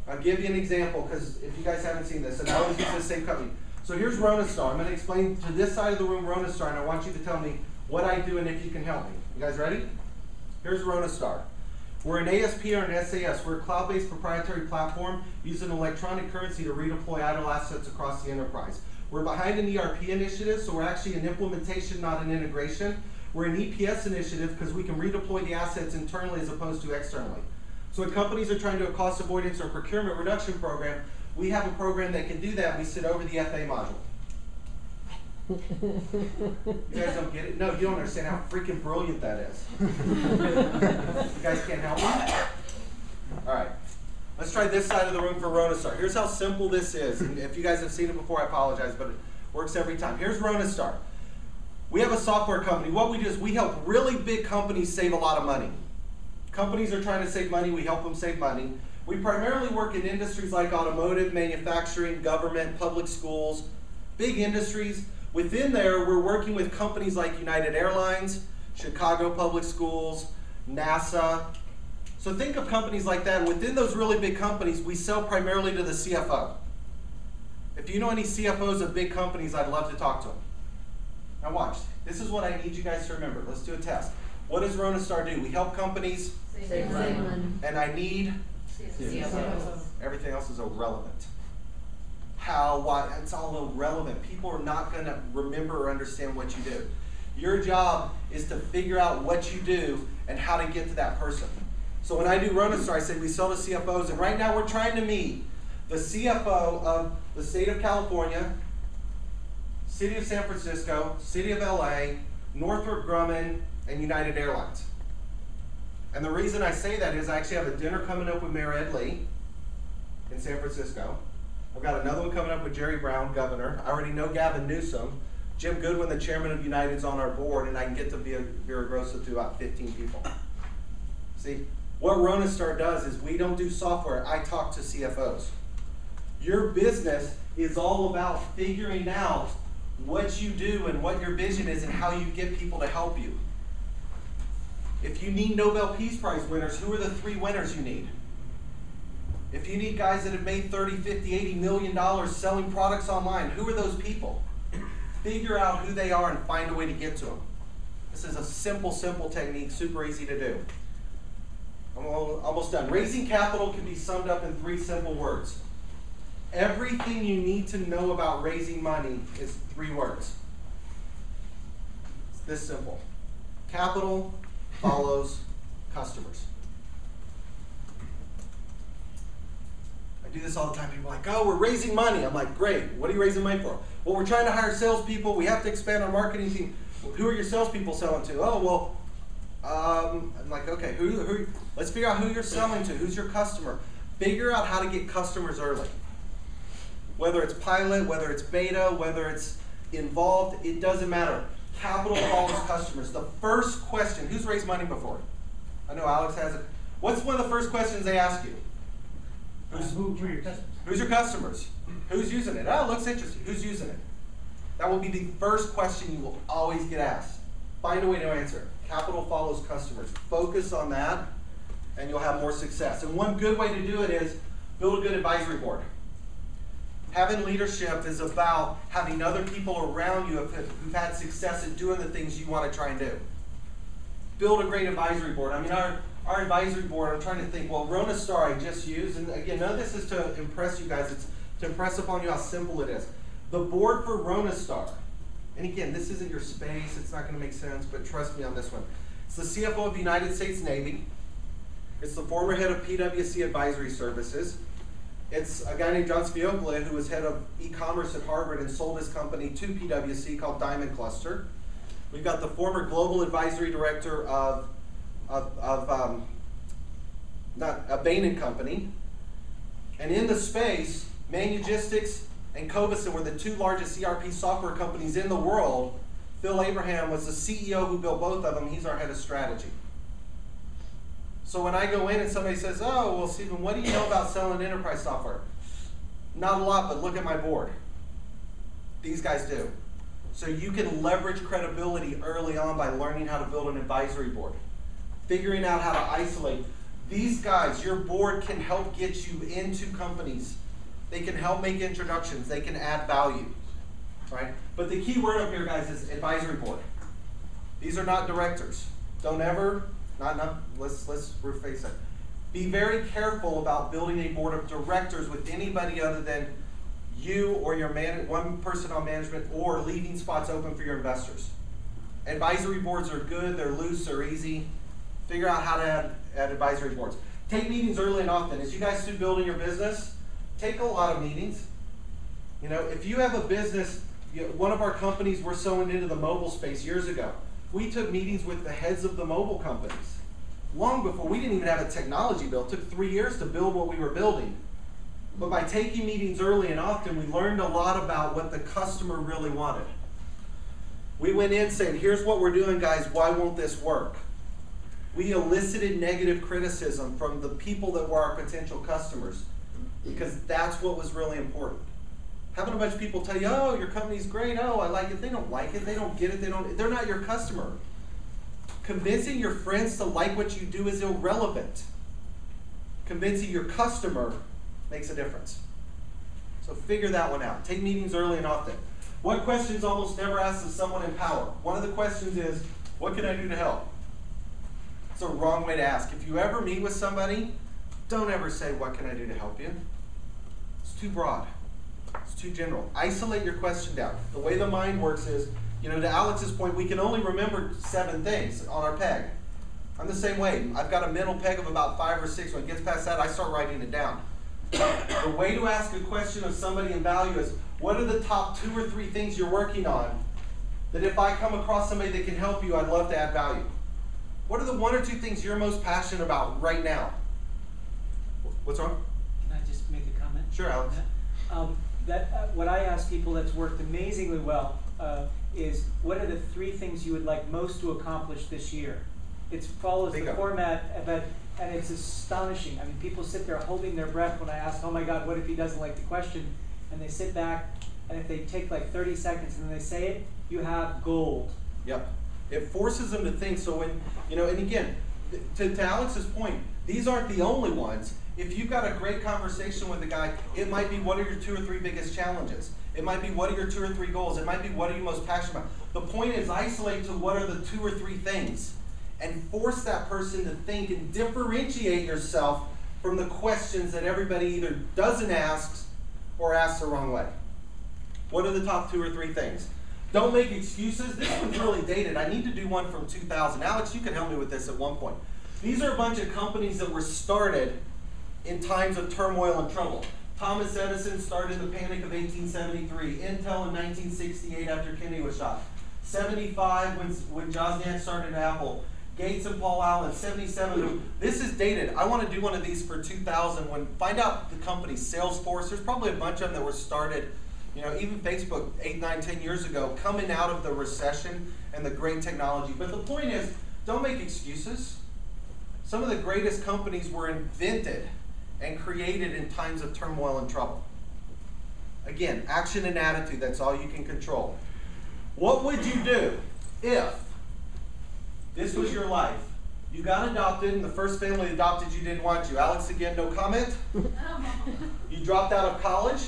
I'll give you an example, because if you guys haven't seen this, and I always use the same company. So here's Ronistar. I'm going to explain to this side of the room Ronistar, and I want you to tell me what I do and if you can help me. You guys ready? Here's Ronistar. We're an SPR and SAS. We're a cloud-based proprietary platform using electronic currency to redeploy idle assets across the enterprise. We're behind an ERP initiative, so we're actually an implementation, not an integration. We're an EPS initiative because we can redeploy the assets internally as opposed to externally. So when companies are trying to do a cost avoidance or procurement reduction program, we have a program that can do that. We sit over the FA module. You guys don't get it? No, you don't understand how freaking brilliant that is. You guys can't help me? All right. Let's try this side of the room for RonaStar. Here's how simple this is. And if you guys have seen it before, I apologize, but it works every time. Here's RonaStar. We have a software company. What we do is we help really big companies save a lot of money. Companies are trying to save money. We help them save money. We primarily work in industries like automotive, manufacturing, government, public schools, big industries. Within there, we're working with companies like United Airlines, Chicago Public Schools, NASA. So think of companies like that. And within those really big companies, we sell primarily to the CFO. If you know any CFOs of big companies, I'd love to talk to them. Now watch. This is what I need you guys to remember. Let's do a test. What does RonaStar do? We help companies Save money. and I need CFOs. everything else is irrelevant. How, why, it's all irrelevant. People are not going to remember or understand what you do. Your job is to figure out what you do and how to get to that person. So when I do RonaStar, I say we sell to CFOs, and right now we're trying to meet the CFO of the state of California, city of San Francisco, city of LA, Northrop Grumman, and United Airlines. And the reason I say that is I actually have a dinner coming up with Mayor Ed Lee in San Francisco. I've got another one coming up with Jerry Brown, governor. I already know Gavin Newsom. Jim Goodwin, the chairman of United's on our board, and I can get to Vera Grossa to about 15 people. See, what RonaStar does is we don't do software. I talk to CFOs. Your business is all about figuring out what you do and what your vision is and how you get people to help you. If you need Nobel Peace Prize winners, who are the 3 winners you need? If you need guys that have made $30, $50, $80 million selling products online, who are those people? Figure out who they are and find a way to get to them. This is a simple, simple technique, super easy to do. I'm almost done. Raising capital can be summed up in 3 simple words. Everything you need to know about raising money is 3 words. It's this simple. Capital follows customers. I do this all the time. People are like, oh, we're raising money. I'm like, great. What are you raising money for? Well, we're trying to hire salespeople. We have to expand our marketing team. Well, who are your salespeople selling to? Oh, well, I'm like, okay, let's figure out who you're selling to. Who's your customer? Figure out how to get customers early. Whether it's pilot, whether it's beta, whether it's involved, it doesn't matter. Capital follows customers. The first question, who's raised money before? I know Alex has it. What's one of the first questions they ask you? Who are your customers? Who's your customers? Who's using it? Oh, it looks interesting. Who's using it? That will be the first question you will always get asked. Find a way to answer. Capital follows customers. Focus on that, and you'll have more success. And one good way to do it is build a good advisory board. Having leadership is about having other people around you who've had success at doing the things you want to try and do. Build a great advisory board. I mean, our advisory board, I'm trying to think, well, RonaStar I just used, and again, none of this is to impress you guys, it's to impress upon you how simple it is. The board for RonaStar, and again, this isn't your space, it's not going to make sense, but trust me on this one. It's the CFO of the United States Navy. It's the former head of PwC Advisory Services. It's a guy named John Spioglia, who was head of e-commerce at Harvard and sold his company to PwC called Diamond Cluster. We've got the former global advisory director of Bain & Company. And in the space, Manugistics and Covisint were the 2 largest ERP software companies in the world. Phil Abraham was the CEO who built both of them. He's our head of strategy. So when I go in and somebody says, oh, well, Stephen, what do you know about selling enterprise software? Not a lot, but look at my board. These guys do. So you can leverage credibility early on by learning how to build an advisory board. Figuring out how to isolate. These guys, your board can help get you into companies. They can help make introductions. They can add value. Right? But the key word up here, guys, is advisory board. These are not directors. Don't ever let's reface it. Be very careful about building a board of directors with anybody other than you or your one person on management, or leaving spots open for your investors. Advisory boards are good, they're loose, they're easy. Figure out how to add advisory boards. Take meetings early and often. As you guys do building your business, take a lot of meetings. You know, if you have a business, one of our companies, we're sewing into the mobile space years ago. We took meetings with the heads of the mobile companies. Long before, we didn't even have a technology build. It took 3 years to build what we were building. But by taking meetings early and often, we learned a lot about what the customer really wanted. We went in saying, here's what we're doing, guys, why won't this work? We elicited negative criticism from the people that were our potential customers, because that's what was really important. Having a bunch of people tell you, oh, your company's great, oh, I like it. They don't like it, they don't get it, they're not your customer. Convincing your friends to like what you do is irrelevant. Convincing your customer makes a difference. So figure that one out. Take meetings early and often. What questions almost never asked of someone in power? One of the questions is, what can I do to help? It's a wrong way to ask. If you ever meet with somebody, don't ever say, what can I do to help you? It's too broad. It's too general. Isolate your question down. The way the mind works is, to Alex's point, we can only remember 7 things on our peg. I'm the same way. I've got a mental peg of about 5 or 6. When it gets past that, I start writing it down. The way to ask a question of somebody in value is, what are the top 2 or 3 things you're working on that if I come across somebody that can help you, I'd love to add value? What are the 1 or 2 things you're most passionate about right now? What's wrong? Can I just make a comment? Sure, Alex. What I ask people that's worked amazingly well is, what are the 3 things you would like most to accomplish this year? It follows the format, and it's astonishing. I mean, people sit there holding their breath when I ask, oh my God, what if he doesn't like the question? And they sit back, and if they take like 30 seconds and then they say it, you have gold. Yep. It forces them to think. So when, and again, to Alex's point, these aren't the only ones. If you've got a great conversation with a guy, it might be, what are your 2 or 3 biggest challenges? It might be, what are your 2 or 3 goals? It might be, what are you most passionate about? The point is, isolate to what are the 2 or 3 things, and force that person to think and differentiate yourself from the questions that everybody either doesn't ask or asks the wrong way. What are the top 2 or 3 things? Don't make excuses. This one's really dated. I need to do one from 2000. Alex, you can help me with this at one point. These are a bunch of companies that were started in times of turmoil and trouble. Thomas Edison started the Panic of 1873. Intel in 1968 after Kennedy was shot. 75 when Doesnt started Apple. Gates and Paul Allen, 77. This is dated. I want to do one of these for 2000. Find out the company, Salesforce. There's probably a bunch of them that were started, even Facebook 8, 9, 10 years ago, coming out of the recession and the great technology. But the point is, don't make excuses. Some of the greatest companies were invented and created in times of turmoil and trouble. Again, action and attitude, that's all you can control. What would you do if this was your life? You got adopted, and the first family adopted you didn't want you. Alex, again, no comment. You dropped out of college.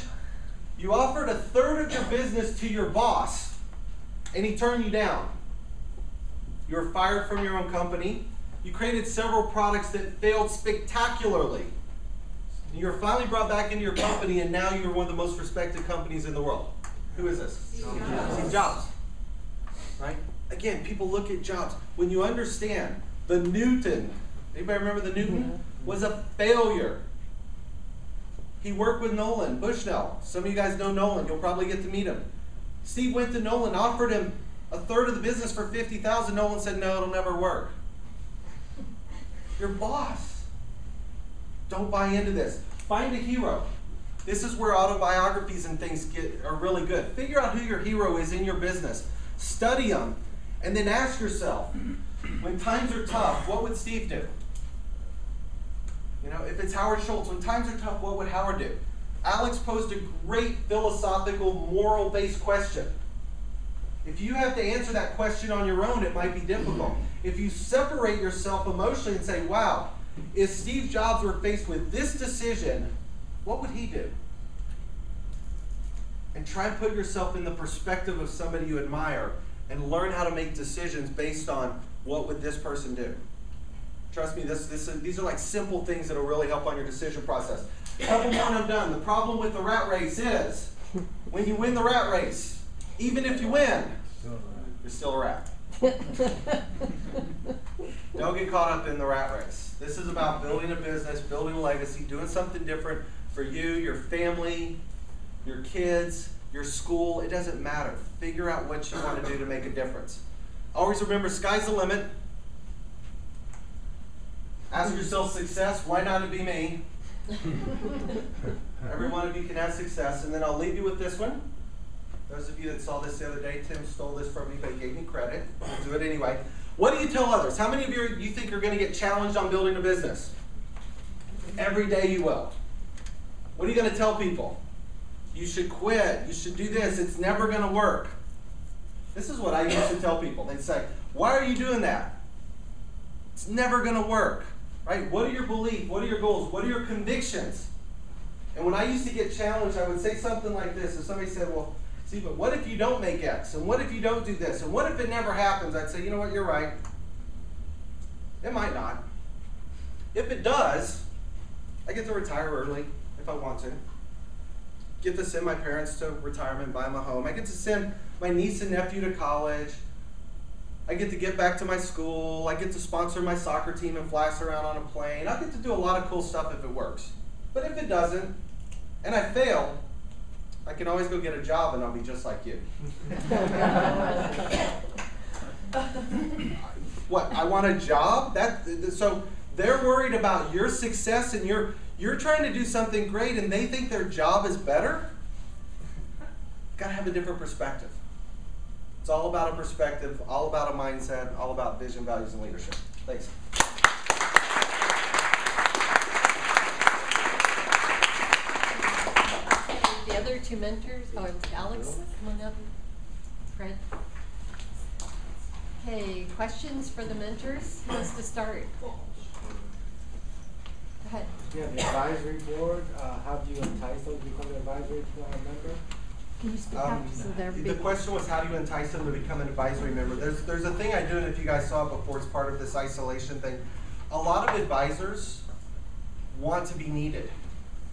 You offered 1/3 of your business to your boss, and he turned you down. You were fired from your own company. You created several products that failed spectacularly. You were finally brought back into your company, and now you're one of the most respected companies in the world. Who is this? Steve Jobs. Right? Again, people look at Jobs. When you understand, the Newton, anybody remember the Newton? Was a failure. He worked with Nolan Bushnell. Some of you guys know Nolan. You'll probably get to meet him. Steve went to Nolan, offered him 1/3 of the business for $50,000. Nolan said, no, it'll never work. Your boss. Don't buy into this. Find a hero. This is where autobiographies and things are really good. Figure out who your hero is in your business. Study them. And then ask yourself, when times are tough, what would Steve do? If it's Howard Schultz, when times are tough, what would Howard do? Alex posed a great philosophical, moral-based question. If you have to answer that question on your own, it might be difficult. If you separate yourself emotionally and say, wow, if Steve Jobs were faced with this decision, what would he do? And try and put yourself in the perspective of somebody you admire and learn how to make decisions based on what would this person do. Trust me, these are like simple things that will really help on your decision process. Couple more and I'm done. The problem with the rat race is, when you win the rat race, even if you win, you're still a rat. Don't get caught up in the rat race. This is about building a business, building a legacy, doing something different for you, your family, your kids, your school. It doesn't matter. Figure out what you want to do to make a difference. Always remember, sky's the limit. Ask yourself success, why not it be me? Every one of you can have success. And then I'll leave you with this one. Those of you that saw this the other day, Tim stole this from me, but he gave me credit. We'll do it anyway. What do you tell others? How many of you think are going to get challenged on building a business? Every day you will. What are you going to tell people? You should quit. You should do this. It's never going to work. This is what I used to tell people. They'd say, why are you doing that? It's never going to work. Right? What are your beliefs? What are your goals? What are your convictions? And when I used to get challenged, I would say something like this. If somebody said, well, see, but what if you don't make X? And what if you don't do this? And what if it never happens? I'd say, you know what, you're right. It might not. If it does, I get to retire early if I want to. Get to send my parents to retirement, buy them a home. I get to send my niece and nephew to college. I get to get back to my school. I get to sponsor my soccer team and fly us around on a plane. I get to do a lot of cool stuff if it works. But if it doesn't, and I fail, I can always go get a job and I'll be just like you. What, I want a job? So they're worried about your success and you're trying to do something great and they think their job is better? Gotta have a different perspective. It's all about a perspective, all about a mindset, all about vision, values, and leadership. Thanks. The other two mentors, Alex, come on up. Fred. Okay, questions for the mentors? Who wants to start? Go ahead. Yeah, the advisory board, how do you entice them to become an advisory member? Can you speak up so they're The question was, how do you entice them to become an advisory member? There's a thing I do, and if you guys saw it before, it's part of this isolation thing. A lot of advisors want to be needed.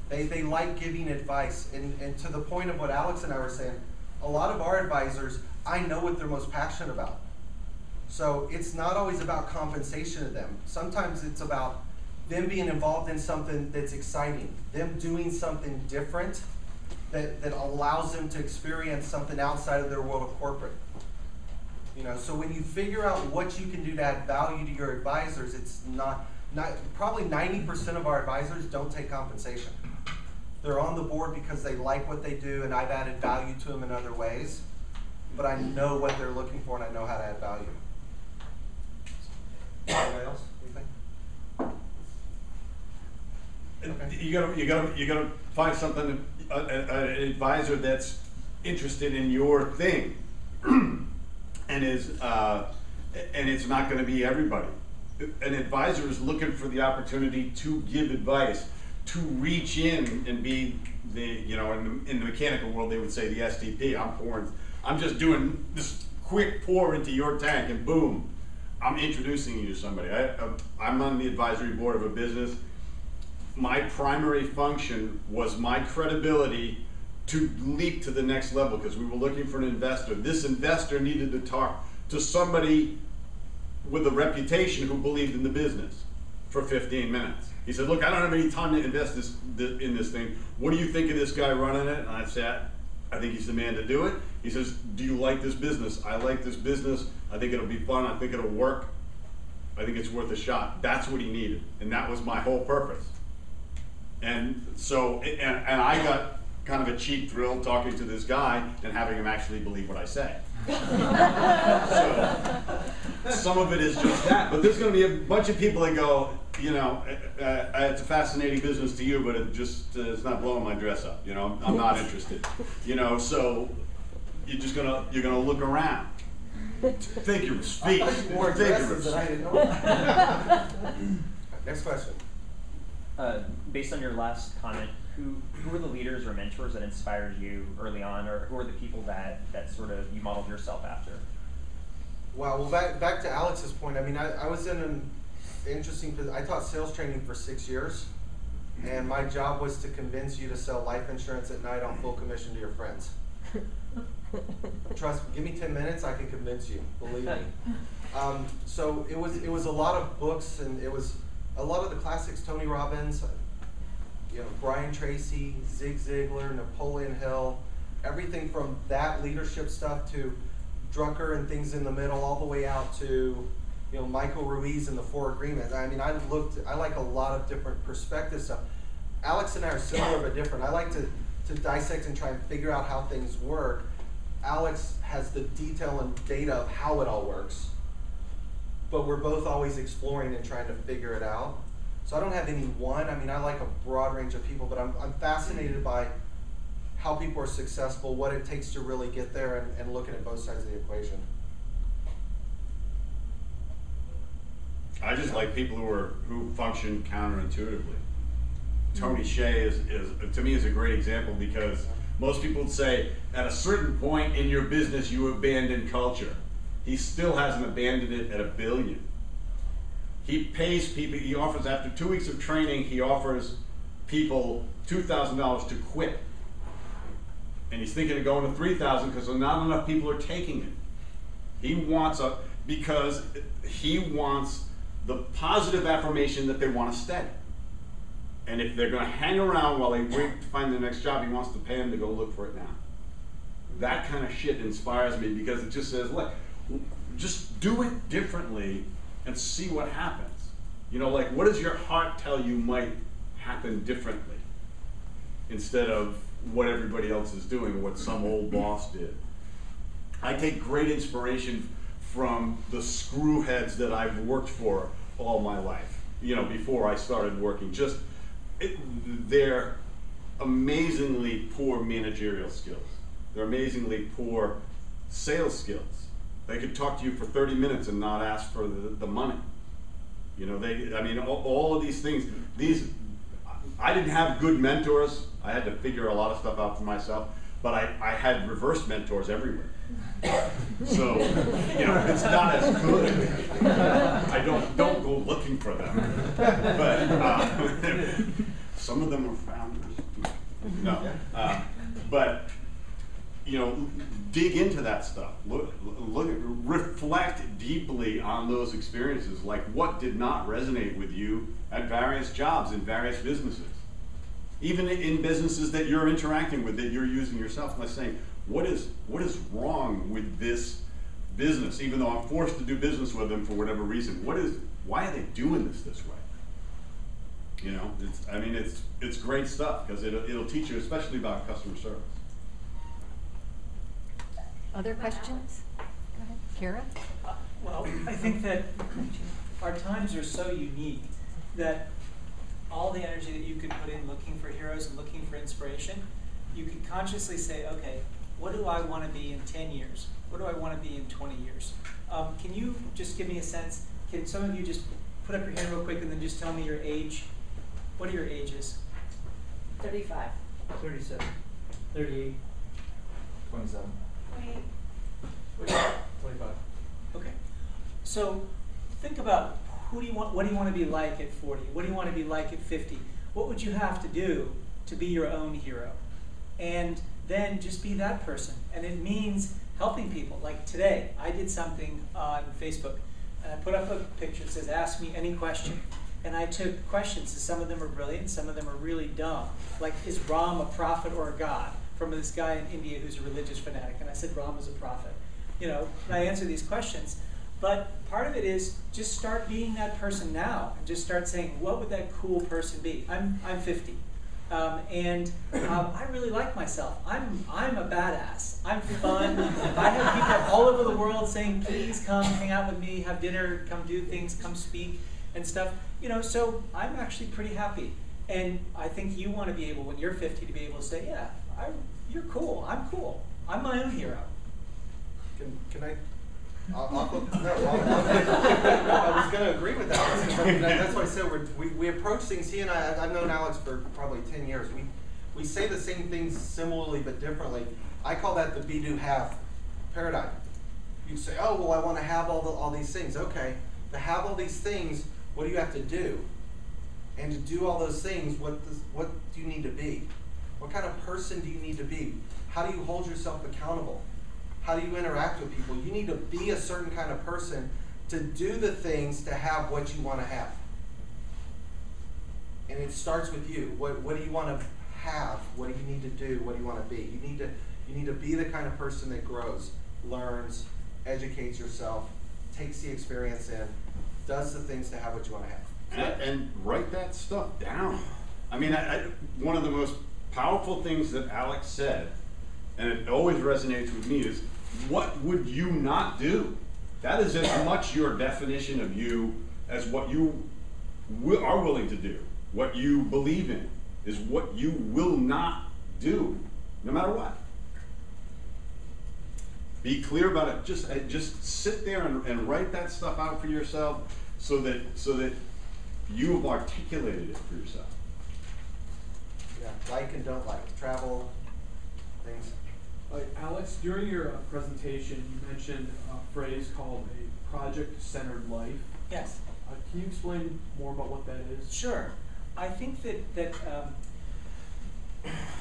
They like giving advice. And to the point of what Alex and I were saying, a lot of our advisors, I know what they're most passionate about. So it's not always about compensation to them. Sometimes it's about them being involved in something that's exciting, them doing something different that allows them to experience something outside of their world of corporate. You know, so when you figure out what you can do to add value to your advisors, it's not probably 90% of our advisors don't take compensation. They're on the board because they like what they do and I've added value to them in other ways, but I know what they're looking for and I know how to add value. Anybody else? Anything? Okay. You gotta find something, an advisor that's interested in your thing, and it's not going to be everybody. An advisor is looking for the opportunity to give advice, to reach in and be the, you know, in the mechanical world they would say the STP. I'm just doing this quick pour into your tank, and boom, I'm introducing you to somebody. I'm on the advisory board of a business. My primary function was my credibility to leap to the next level because we were looking for an investor. This investor needed to talk to somebody with a reputation who believed in the business for 15 minutes. He said, look, I don't have any time to invest in this thing. What do you think of this guy running it? And I said, I think he's the man to do it. He says, do you like this business? I like this business. I think it'll be fun. I think it'll work. I think it's worth a shot. That's what he needed. And that was my whole purpose. And so, and I got kind of a cheap thrill talking to this guy and having him actually believe what I say. So, some of it is just that. But there's going to be a bunch of people that go, you know, it's a fascinating business to you, but it just it's not blowing my dress up. You know, I'm not interested. You know, so you're gonna look around. Figure of speech. More dresses than I didn't know. Next question. Based on your last comment, who were the leaders or mentors that inspired you early on, or who are the people that sort of you modeled yourself after? Wow. Well, back to Alex's point. I mean, I was in interesting, because I taught sales training for 6 years, and my job was to convince you to sell life insurance at night on full commission to your friends. Trust me, give me 10 minutes, I can convince you, believe me. So it was a lot of books, and it was a lot of the classics, Tony Robbins, Brian Tracy, Zig Ziglar, Napoleon Hill, everything from that leadership stuff to Drucker and things in the middle, all the way out to Michael Ruiz and the Four Agreements. I mean, I like a lot of different perspective stuff. Alex and I are similar but different. I like to dissect and try and figure out how things work. Alex has the detail and data of how it all works, but we're both always exploring and trying to figure it out. So I don't have any one. I mean, I like a broad range of people, but I'm fascinated by how people are successful, what it takes to really get there, and looking at both sides of the equation. I just like people who function counterintuitively. Tony Hsieh is to me is a great example, because most people would say at a certain point in your business you abandon culture. He still hasn't abandoned it at $1 billion. He pays people, he offers, after 2 weeks of training, he offers people $2,000 to quit. And he's thinking of going to $3,000 because not enough people are taking it. He wants because he wants the positive affirmation that they want to stay. And if they're going to hang around while they wait to find the next job, he wants to pay them to go look for it now. That kind of shit inspires me, because it just says, look, just do it differently and see what happens. Like, what does your heart tell you might happen differently, instead of what everybody else is doing or what some old boss did. I take great inspiration from the screwheads that I've worked for all my life, before I started working. They're amazingly poor managerial skills. They're amazingly poor sales skills. They could talk to you for 30 minutes and not ask for the money. All of these things, I didn't have good mentors. I had to figure a lot of stuff out for myself, but I had reverse mentors everywhere. So, it's not as good. I don't go looking for them, but some of them are founders. No, but dig into that stuff. Reflect deeply on those experiences. Like, what did not resonate with you at various jobs in various businesses, even in businesses that you're interacting with, that you're using yourself. Like saying, what is wrong with this business, even though I'm forced to do business with them for whatever reason? Why are they doing this way? It's great stuff, because it'll teach you, especially about customer service. Other questions? Go ahead, Kara. Well, I think that our times are so unique that all the energy that you could put in looking for heroes and looking for inspiration, you could consciously say, okay, what do I want to be in 10 years? What do I want to be in 20 years? Can you just give me a sense? Can some of you just put up your hand real quick and then just tell me your age? What are your ages? 35. 37. 38. 27. 28. 25. Okay. So think about what do you want to be like at 40? What do you want to be like at 50? What would you have to do to be your own hero? And then just be that person. And it means helping people. Like today, I did something on Facebook, and I put up a picture that says, ask me any question. And I took questions, and some of them are brilliant, some of them are really dumb. Like, is Ram a prophet or a god? From this guy in India who's a religious fanatic. And I said, Ram is a prophet. And I answer these questions. But part of it is just start being that person now, and just start saying, what would that cool person be? I'm 50. I really like myself. I'm a badass. I'm fun. I have people all over the world saying, please come hang out with me, have dinner, come do things, come speak and stuff. So I'm actually pretty happy. And I think you want to be able, when you're 50, to be able to say, yeah, you're cool. I'm cool. I'm my own hero. Can I? I was going to agree with that. That's why I said we approach things. He and I've known Alex for probably 10 years. We say the same things similarly but differently. I call that the be, do, have paradigm. You say, oh, well, I want to have all these things. Okay, to have all these things, What do you have to do? And to do all those things, what do you need to be? What kind of person do you need to be? How do you hold yourself accountable? How do you interact with people? You need to be a certain kind of person to do the things to have what you want to have. And it starts with you. What do you want to have? What do you need to do? What do you want to be? You need to be the kind of person that grows, learns, educates yourself, takes the experience in, does the things to have what you want to have. And write that stuff down. I mean, one of the most powerful things that Alex said, and it always resonates with me, is what would you not do? That is as much your definition of you as what you are willing to do. What you believe in is what you will not do, no matter what. Be clear about it. Just sit there and write that stuff out for yourself, so that you have articulated it for yourself. Yeah, like and don't like, travel, things. Alex, during your presentation, you mentioned a phrase called a project-centered life. Yes. Can you explain more about what that is? Sure. I think that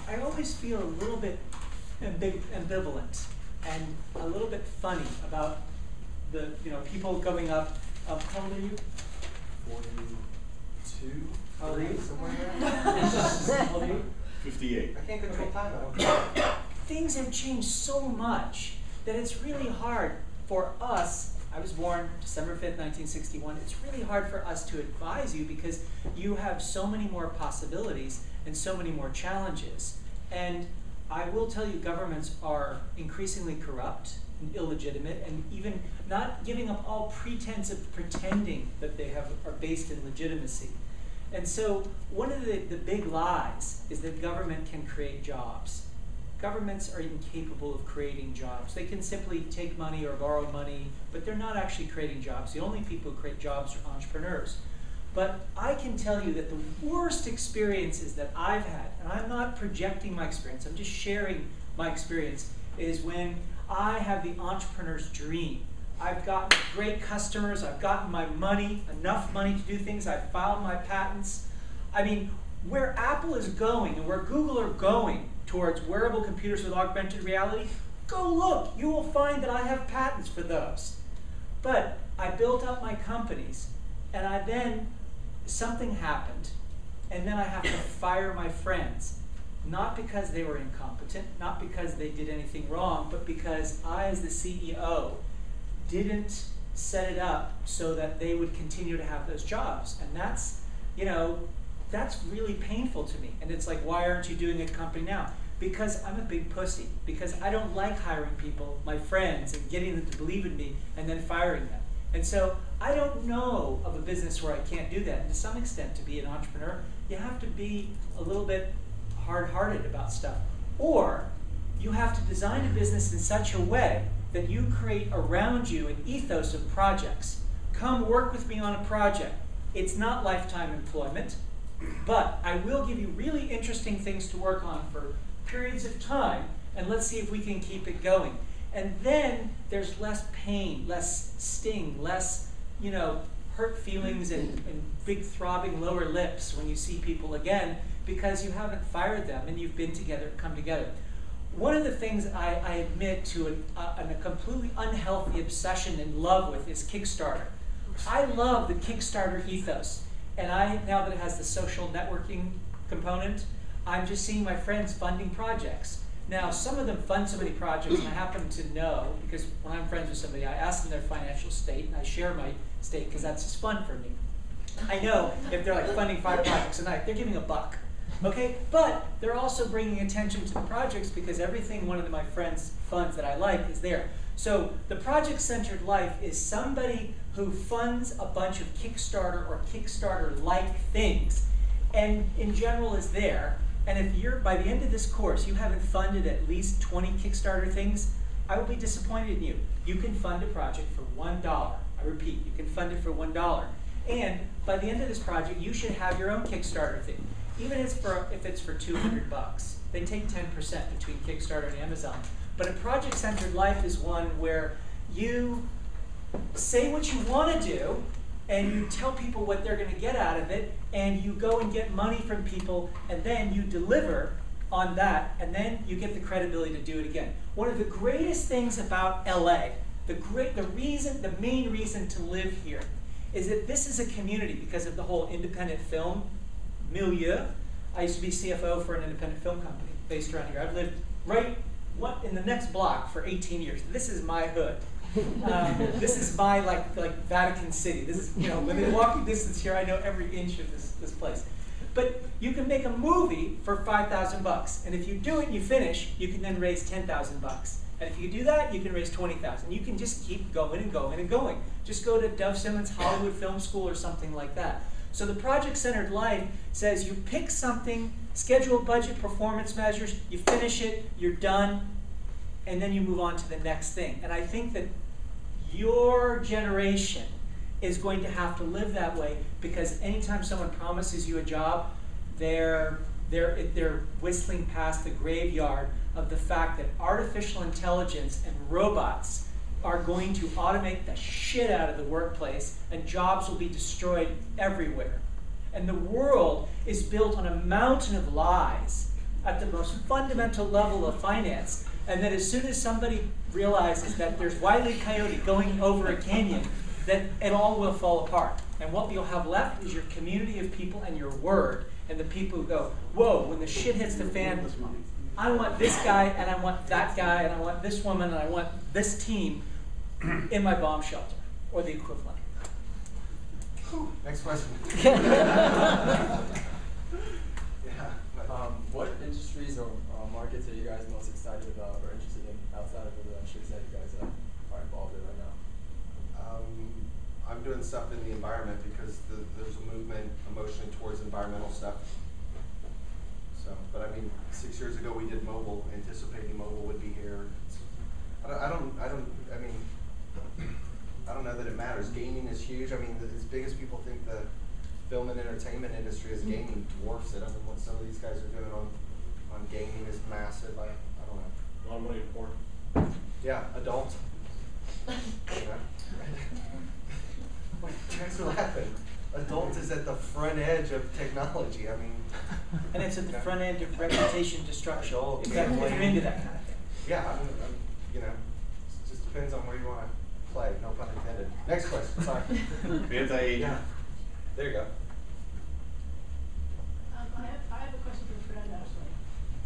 I always feel a little bit ambivalent and a little bit funny about the people going up. How old are you? 42, How old are you? somewhere there. How old are you? 58. I can't control time. Things have changed so much that it's really hard for us. I was born December 5th, 1961. It's really hard for us to advise you because you have so many more possibilities and so many more challenges. And I will tell you, governments are increasingly corrupt and illegitimate, and even not giving up all pretense of pretending that they are based in legitimacy. And so one of the big lies is that government can create jobs. Governments are incapable of creating jobs. They can simply take money or borrow money, but they're not actually creating jobs. The only people who create jobs are entrepreneurs. But I can tell you that the worst experiences that I've had, and I'm not projecting my experience, I'm just sharing my experience, is when I have the entrepreneur's dream. I've gotten great customers, I've gotten my money, enough money to do things, I've filed my patents. I mean, where Apple is going and where Google are going towards wearable computers with augmented reality, go look, you will find that I have patents for those. But I built up my companies, and something happened, and then I have to fire my friends. Not because they were incompetent, not because they did anything wrong, but because I, as the CEO, didn't set it up so that they would continue to have those jobs. And that's, that's really painful to me. And it's like, why aren't you doing a company now? Because I'm a big pussy. Because I don't like hiring people, my friends, and getting them to believe in me and then firing them. And so I don't know of a business where I can't do that. And to some extent, to be an entrepreneur, you have to be a little bit hard-hearted about stuff. Or you have to design a business in such a way that you create around you an ethos of projects. Come work with me on a project. It's not lifetime employment, but I will give you really interesting things to work on for periods of time, and let's see if we can keep it going. And then there's less pain, less sting, less, hurt feelings and big throbbing lower lips when you see people again, because you haven't fired them and you've been together, come together. One of the things I admit to a completely unhealthy obsession and love with is Kickstarter. I love the Kickstarter ethos. And now that it has the social networking component, I'm just seeing my friends funding projects. Now, some of them fund so many projects, and I happen to know, because when I'm friends with somebody, I ask them their financial state, and I share my state, because that's just fun for me. I know if they're like funding 5 projects a night, they're giving $1. Okay, but they're also bringing attention to the projects because everything one of my friends funds that I like is there. So the project-centered life is somebody who funds a bunch of Kickstarter or Kickstarter-like things, and in general is there. And if you're, by the end of this course, you haven't funded at least 20 Kickstarter things, I will be disappointed in you. You can fund a project for $1. I repeat, you can fund it for $1. And by the end of this project, you should have your own Kickstarter thing. Even if it's for $200. They take 10% between Kickstarter and Amazon. But a project-centered life is one where you say what you want to do, and you tell people what they're going to get out of it, and you go and get money from people, and then you deliver on that, and then you get the credibility to do it again. One of the greatest things about LA, the main reason to live here, is that this is a community because of the whole independent film milieu. I used to be CFO for an independent film company based around here. I've lived in the next block for 18 years. This is my hood. This is my like Vatican City. This is, within walking distance here, I know every inch of this place. But you can make a movie for $5,000, and if you do it and you finish, you can then raise $10,000. And if you do that, you can raise $20,000. You can just keep going and going and going. Just go to Dove Simmons Hollywood Film School or something like that. So the project-centered life says you pick something, schedule, budget, performance measures, you finish it, you're done, and then you move on to the next thing. And I think that your generation is going to have to live that way, because anytime someone promises you a job, they're whistling past the graveyard of the fact that artificial intelligence and robots are going to automate the shit out of the workplace, and jobs will be destroyed everywhere. And the world is built on a mountain of lies at the most fundamental level of finance, and that as soon as somebody realizes that there's Wile E. Coyote going over a canyon, that it all will fall apart. And what you'll have left is your community of people and your word, and the people who go, whoa, when the shit hits the fan, I want this guy, and I want that guy, and I want this woman, and I want this team in my bomb shelter, or the equivalent. Next question. What industries or markets are you guys most excited about or interested in outside of the industries that you guys are involved in right now? I'm doing stuff in the environment because there's a movement emotionally towards environmental stuff. So, but I mean, 6 years ago we did mobile, anticipating mobile would be here. I don't know that it matters. Gaming is huge. I mean, as big as people think the film and entertainment industry is, gaming dwarfs it. I mean, what some of these guys are doing on gaming is massive. I don't know. A lot of money in porn. Yeah, adult. Wait, you guys are laughing. Adult is at the front edge of technology. I mean, and it's at the front end of reputation destruction. If you're into that kind of thing. Yeah, it just depends on where you want to play. No pun intended. Next question. Sorry. Anti-aging. Yeah. There you go. I have a question for Fred, actually.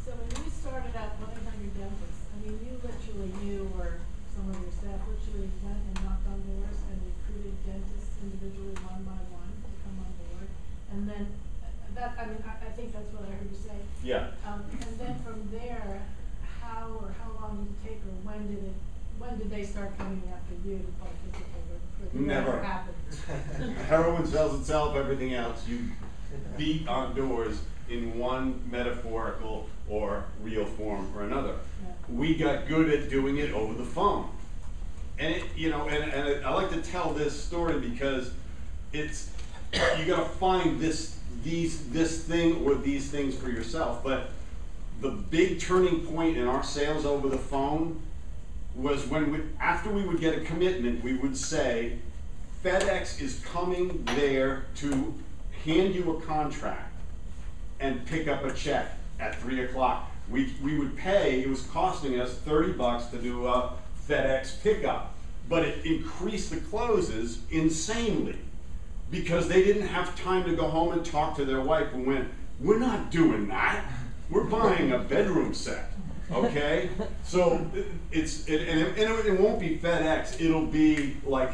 So when you started out putting on your dentists, I mean, you literally, you or some of your staff literally went and knocked on doors and recruited dentists individually one by one to come on board. And then I think that's what I heard you say. Yeah. And then from there, how long did it take, or when did they start coming after you to participate, or did Never. that happen? Heroin sells itself, everything else. You beat on doors in one metaphorical or real form or another. Yeah. We got good at doing it over the phone. And and I like to tell this story because it's, you gotta find this thing or these things for yourself. But the big turning point in our sales over the phone was when after we would get a commitment, we would say, FedEx is coming there to hand you a contract and pick up a check at 3 o'clock. We would pay, it was costing us $30 to do a FedEx pickup, but it increased the closes insanely because they didn't have time to go home and talk to their wife and went, we're not doing that. We're buying a bedroom set. Okay, so it won't be FedEx. It'll be like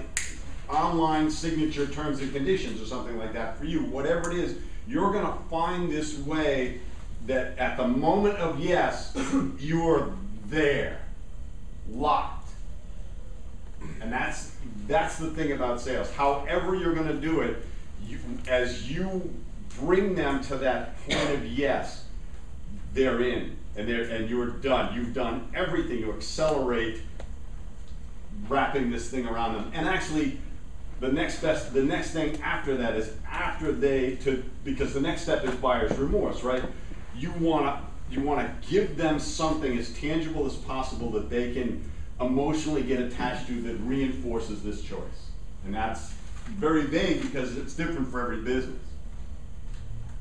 online signature terms and conditions or something like that for you. Whatever it is, you're gonna find this way that at the moment of yes, you're there, locked. And that's the thing about sales. However you're gonna do it, as you bring them to that point of yes, they're in. And you're done. You've done everything to accelerate wrapping this thing around them. And actually, the next thing after that is because the next step is buyer's remorse, right? You wanna give them something as tangible as possible that they can emotionally get attached to that reinforces this choice. And that's very vague because it's different for every business.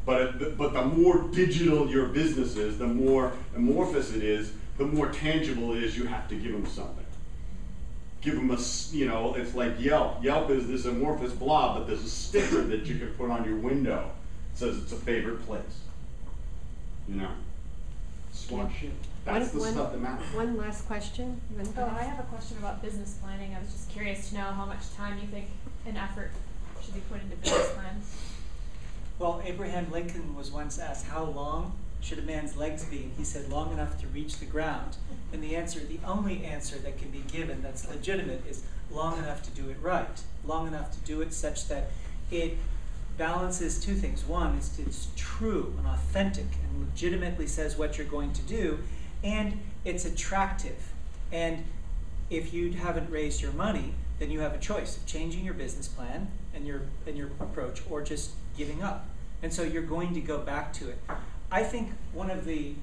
But the more digital your business is, the more amorphous it is, the more tangible it is you have to give them something. Give them a, you know, it's like Yelp. Yelp is this amorphous blob, but there's a sticker that you can put on your window. It says it's a favorite place. You know? Smart shit. That's the stuff that matters. One last question. You wanna go Oh, I ahead? have a question about business planning. I was just curious to know how much time you think and effort should be put into business plans. Well, Abraham Lincoln was once asked, how long should a man's legs be? And he said, long enough to reach the ground. And the answer, the only answer that can be given that's legitimate is long enough to do it right. Long enough to do it such that it balances two things. One is it's true and authentic and legitimately says what you're going to do, and it's attractive. And if you haven't raised your money, then you have a choice of changing your business plan and your approach, or just giving up. And so you're going to go back to it. I think one of the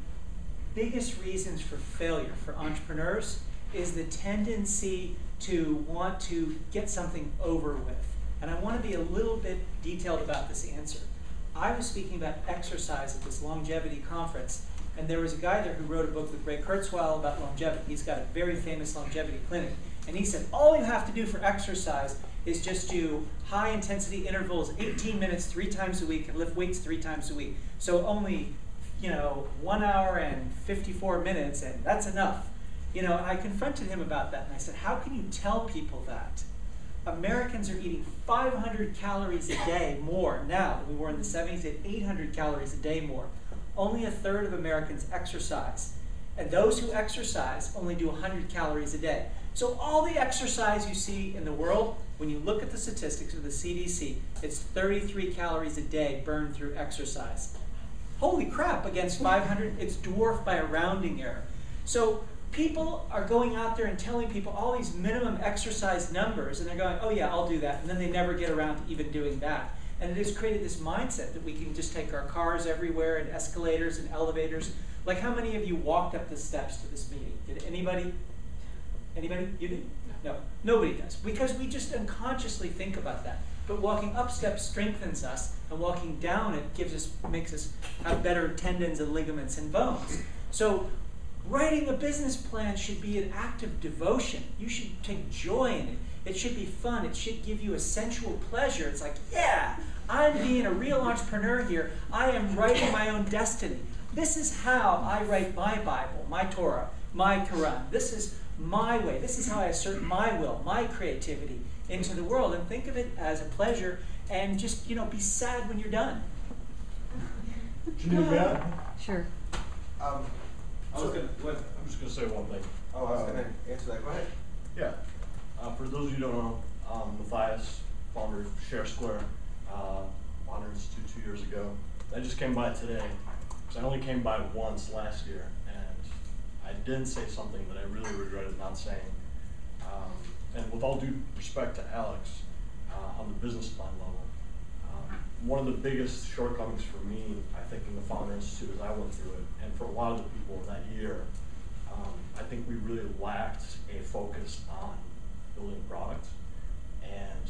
biggest reasons for failure for entrepreneurs is the tendency to want to get something over with. And I want to be a little bit detailed about this answer. I was speaking about exercise at this longevity conference, and there was a guy there who wrote a book with Ray Kurzweil about longevity. He's got a very famous longevity clinic. And he said, all you have to do for exercise is just do high intensity intervals, 18 minutes 3 times a week, and lift weights 3 times a week. So only, 1 hour and 54 minutes, and that's enough. And I confronted him about that, and I said, how can you tell people that? Americans are eating 500 calories a day more now than we were in the 70s, at 800 calories a day more. Only a third of Americans exercise. And those who exercise only do 100 calories a day. So all the exercise you see in the world, when you look at the statistics of the CDC, it's 33 calories a day burned through exercise. Holy crap, against 500, it's dwarfed by a rounding error. So people are going out there and telling people all these minimum exercise numbers, and they're going, oh yeah, I'll do that, and then they never get around to even doing that. And it has created this mindset that we can just take our cars everywhere, and escalators and elevators. Like, how many of you walked up the steps to this meeting? Did anybody? Anybody? You did? No. Nobody does. Because we just unconsciously think about that. But walking up steps strengthens us, and walking down it makes us have better tendons and ligaments and bones. So writing a business plan should be an act of devotion. You should take joy in it. It should be fun. It should give you a sensual pleasure. It's like, yeah, I'm being a real entrepreneur here. I am writing my own destiny. This is how I write my Bible, my Torah, my Quran. This is my way. This is how I assert my will, my creativity into the world. And think of it as a pleasure, and just, be sad when you're done. Can you do that? Sure. I'm just gonna say one thing. Oh, I was going to answer that. Go ahead. Yeah. For those of you who don't know, Matthias, founder of Share Square, Honor Institute 2 years ago. I just came by today, because I only came by once last year, and I did say something that I really regretted not saying. And with all due respect to Alex, on the business plan level, one of the biggest shortcomings for me, I think, in the Founder Institute as I went through it, and for a lot of the people in that year, I think we really lacked a focus on building product and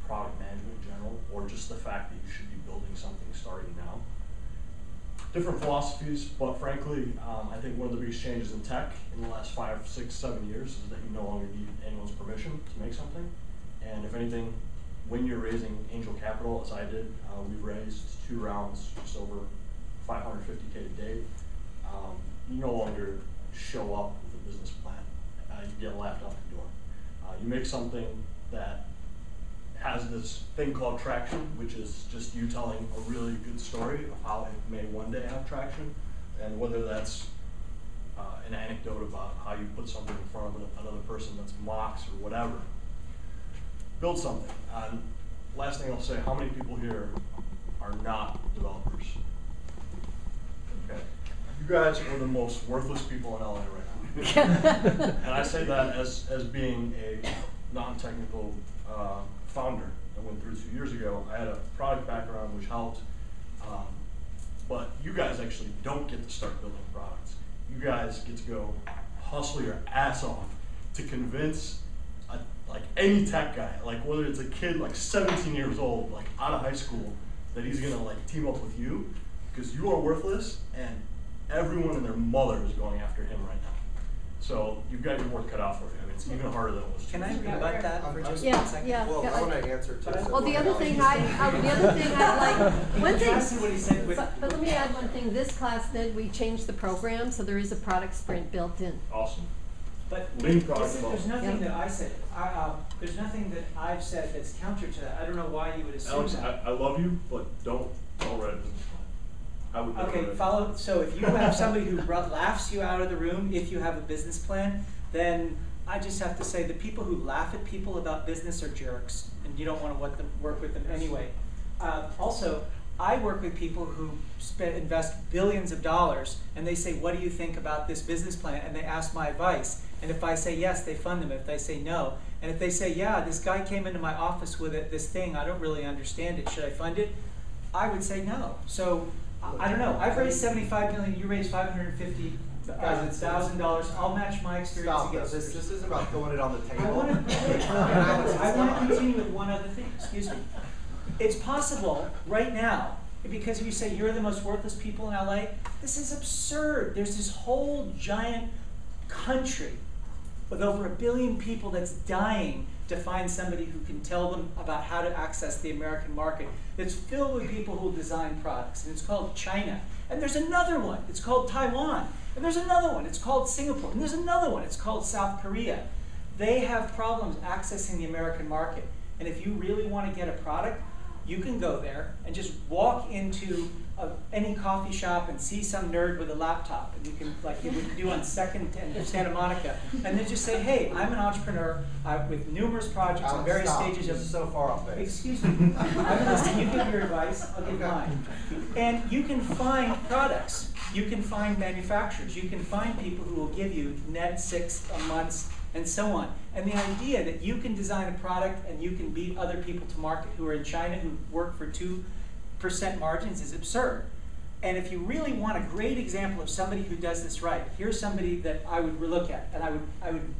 product management in general, or just the fact that you should be building something starting now. Different philosophies, but frankly, I think one of the biggest changes in tech in the last 5, 6, 7 years is that you no longer need anyone's permission to make something. And if anything, when you're raising angel capital, as I did, we've raised 2 rounds, just over $550K to date. You no longer show up with a business plan. You get laughed out the door. You make something that has this thing called traction, which is just you telling a really good story of how it may one day have traction, and whether that's an anecdote about how you put something in front of another person that's mocks or whatever. Build something. Last thing I'll say, how many people here are not developers? Okay. You guys are the most worthless people in LA right now. And I say that as being a non-technical founder that went through 2 years ago. I had a product background which helped, but you guys actually don't get to start building products. You guys get to go hustle your ass off to convince a like any tech guy, like whether it's a kid like 17 years old, like out of high school, that he's gonna like team up with you because you are worthless and everyone and their mother is going after him right now. So you've got your work cut out for you. I mean, it's even harder than it was. Can I rebut that for just Yeah, 1 second? yeah. Well, I want to answer too. Well, the other thing I'd like, one thing, Exactly what he said with. but let me add one thing. This class, then we changed the program, so there is a product sprint built in. Awesome. But Lean listen, product there's development. nothing that I said. There's nothing that I've said that's counter to that. I don't know why you would assume Alex, that. I love you, but don't write a business plan. I would never Okay, write- follow. So if you have somebody who laughs you out of the room if you have a business plan, then I just have to say the people who laugh at people about business are jerks, and you don't want to work with them anyway. Also, I work with people who invest billions of dollars, and they say, "What do you think about this business plan?" And they ask my advice. And if I say yes, they fund them. If they say no, and if they say, "Yeah, this guy came into my office with this thing, I don't really understand it. Should I fund it?" I would say no. So I don't know. I've raised $75 million. You raised $550,000. I'll match my experience Stop against this. yours. This isn't about throwing it on the table. I want to continue with one other thing. Excuse me. It's possible right now, because if you say you're the most worthless people in LA, this is absurd. There's this whole giant country with over 1 billion people that's dying to find somebody who can tell them about how to access the American market. It's filled with people who design products, and it's called China. And there's another one, it's called Taiwan. And there's another one, it's called Singapore. And there's another one, it's called South Korea. They have problems accessing the American market. And if you really want to get a product, you can go there and just walk into any coffee shop and see some nerd with a laptop, and you can, like you would do on 2nd and Santa Monica, and then just say, "Hey, I'm an entrepreneur with numerous projects on various stages of." So far off base. Excuse me. I'm listening. You give your advice. I'll give mine. And you can find products. You can find manufacturers. You can find people who will give you net 6 months and so on. And the idea that you can design a product and you can beat other people to market who are in China who work for 2% margins is absurd. And if you really want a great example of somebody who does this right, here's somebody that I would look at, and I would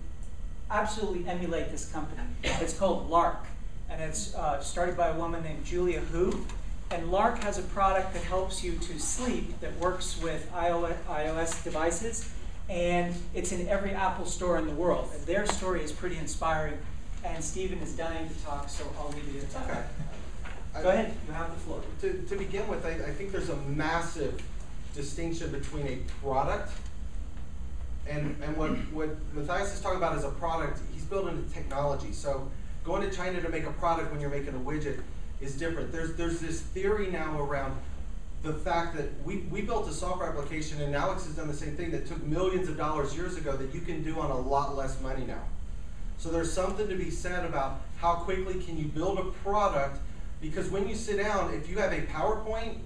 absolutely emulate this company. It's called Lark, and it's started by a woman named Julia Hu. And Lark has a product that helps you to sleep that works with iOS devices, and it's in every Apple store in the world. And their story is pretty inspiring, and Stephen is dying to talk, so I'll leave it at that. Okay. Go ahead, you have the floor. To begin with, I think there's a massive distinction between a product and what Matthias is talking about is a product. He's building a technology. So going to China to make a product when you're making a widget is different. There's this theory now around the fact that we built a software application, and Alex has done the same thing, that took millions of dollars years ago that you can do on a lot less money now. So there's something to be said about how quickly can you build a product. Because when you sit down, if you have a PowerPoint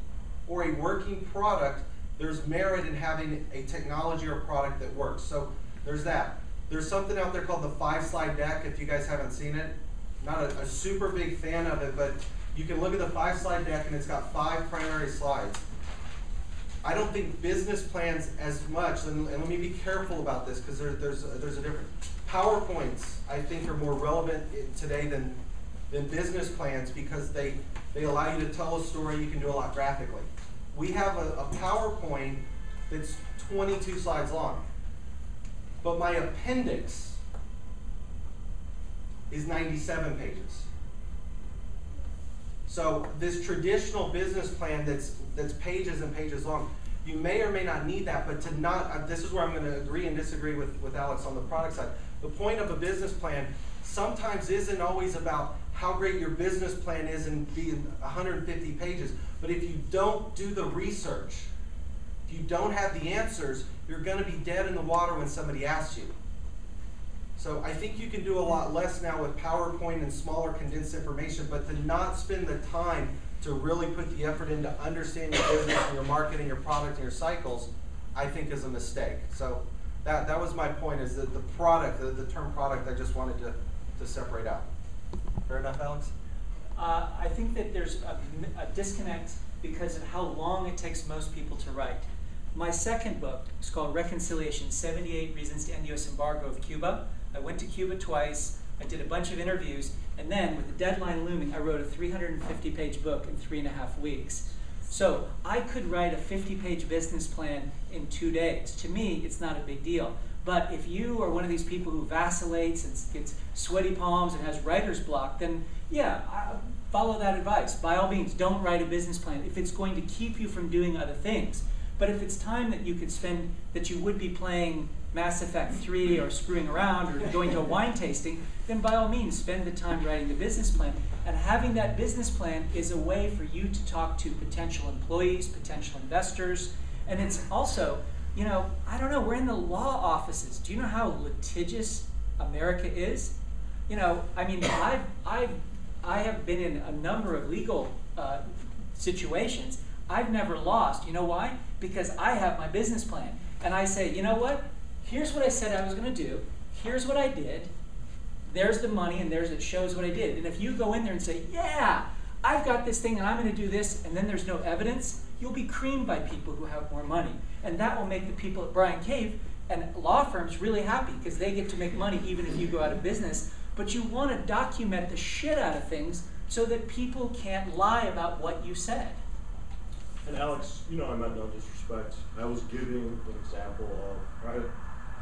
or a working product, there's merit in having a technology or product that works. So there's that. There's something out there called the 5-slide deck, if you guys haven't seen it. Not a super big fan of it, but you can look at the 5-slide deck and it's got 5 primary slides. I don't think business plans as much, and let me be careful about this because there's a difference. PowerPoints, I think, are more relevant today than business plans because they allow you to tell a story. You can do a lot graphically. We have a PowerPoint that's 22 slides long, but my appendix is 97 pages. So this traditional business plan that's pages and pages long, you may or may not need that, but to not, this is where I'm going to agree and disagree with Alex on the product side. The point of a business plan sometimes isn't always about how great your business plan is and being 150 pages. But if you don't do the research, if you don't have the answers, you're going to be dead in the water when somebody asks you. So I think you can do a lot less now with PowerPoint and smaller condensed information, but to not spend the time to really put the effort into understanding your business and your market and your product and your cycles, I think is a mistake. So that was my point, is that the product, the term product, I just wanted to separate out. Fair enough, Alex? I think that there's a disconnect because of how long it takes most people to write. My second book is called Reconciliation, 78 Reasons to End U.S. Embargo of Cuba. I went to Cuba twice. I did a bunch of interviews, and then with the deadline looming, I wrote a 350-page book in 3.5 weeks. So I could write a 50-page business plan in 2 days. To me, it's not a big deal. But if you are one of these people who vacillates and gets sweaty palms and has writer's block, then yeah, follow that advice. By all means, don't write a business plan if it's going to keep you from doing other things. But if it's time that you could spend, that you would be playing Mass Effect 3 or screwing around or going to a wine tasting, then by all means, spend the time writing the business plan. And having that business plan is a way for you to talk to potential employees, potential investors, and it's also, you know, I don't know, we're in the law offices. Do you know how litigious America is? You know, I mean, I have been in a number of legal situations. I've never lost. You know why? Because I have my business plan. And I say, you know what? Here's what I said I was going to do. Here's what I did. There's the money, and it shows what I did. And if you go in there and say, yeah, I've got this thing, and I'm going to do this, and then there's no evidence, you'll be creamed by people who have more money. And that will make the people at Bryan Cave and law firms really happy, because they get to make money even if you go out of business. But you want to document the shit out of things so that people can't lie about what you said. And Alex, you know I meant no disrespect. I was giving an example of, right,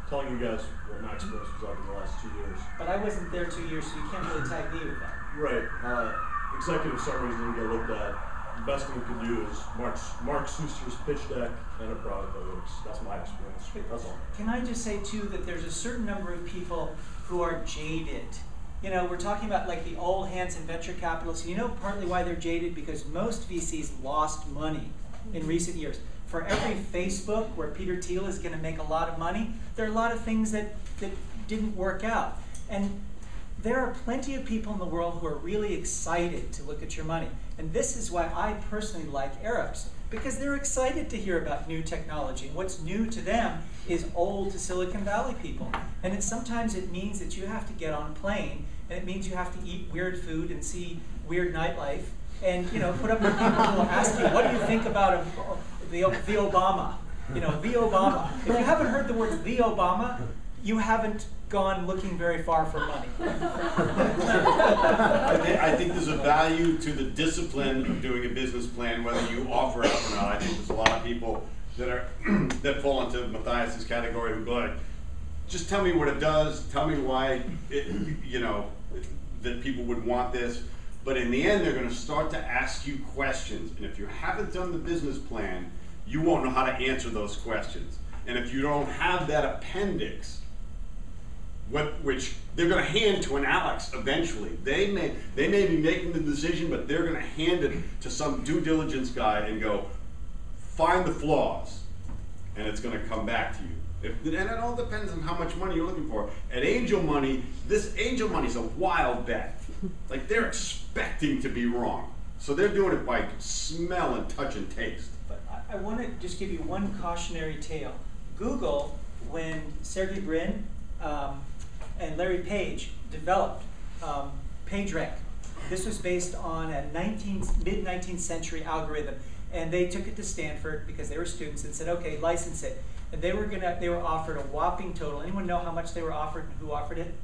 telling you guys what my experience was like in the last 2 years. But I wasn't there 2 years, so you can't really tag me with that. Right. Executive summaries didn't get looked at. The best thing we could do is Mark Schuster's pitch deck and a product that works. That's my experience. That's all. Can I just say, too, that there's a certain number of people who are jaded. You know, we're talking about like the old hands in venture capitalists. You know partly why they're jaded? Because most VCs lost money in recent years. For every Facebook where Peter Thiel is going to make a lot of money, there are a lot of things that didn't work out. And there are plenty of people in the world who are really excited to look at your money. And this is why I personally like Arabs, because they're excited to hear about new technology. And what's new to them is old to Silicon Valley people. And sometimes it means that you have to get on a plane, and it means you have to eat weird food and see weird nightlife, and you know, put up with people who will ask you, what do you think about the Obama? You know, the Obama. If you haven't heard the word the Obama, you haven't gone looking very far for money. I think there's a value to the discipline of doing a business plan, whether you offer it up or not. I think there's a lot of people that are that fall into Matthias's category who go like, just tell me what it does, tell me why you know, that people would want this. But in the end, they're going to start to ask you questions. And if you haven't done the business plan, you won't know how to answer those questions. And if you don't have that appendix, which they're going to hand to an Alex eventually. They may be making the decision, but they're going to hand it to some due diligence guy and go, find the flaws, and it's going to come back to you. And it all depends on how much money you're looking for. At angel money, this angel money is a wild bet. Like, they're expecting to be wrong. So they're doing it by smell and touch and taste. But I want to just give you one cautionary tale. Google, when Sergey Brin and Larry Page developed PageRank. This was based on a mid-19th century algorithm, and they took it to Stanford because they were students and said, okay, license it. And they were offered a whopping total. Anyone know how much they were offered and who offered it?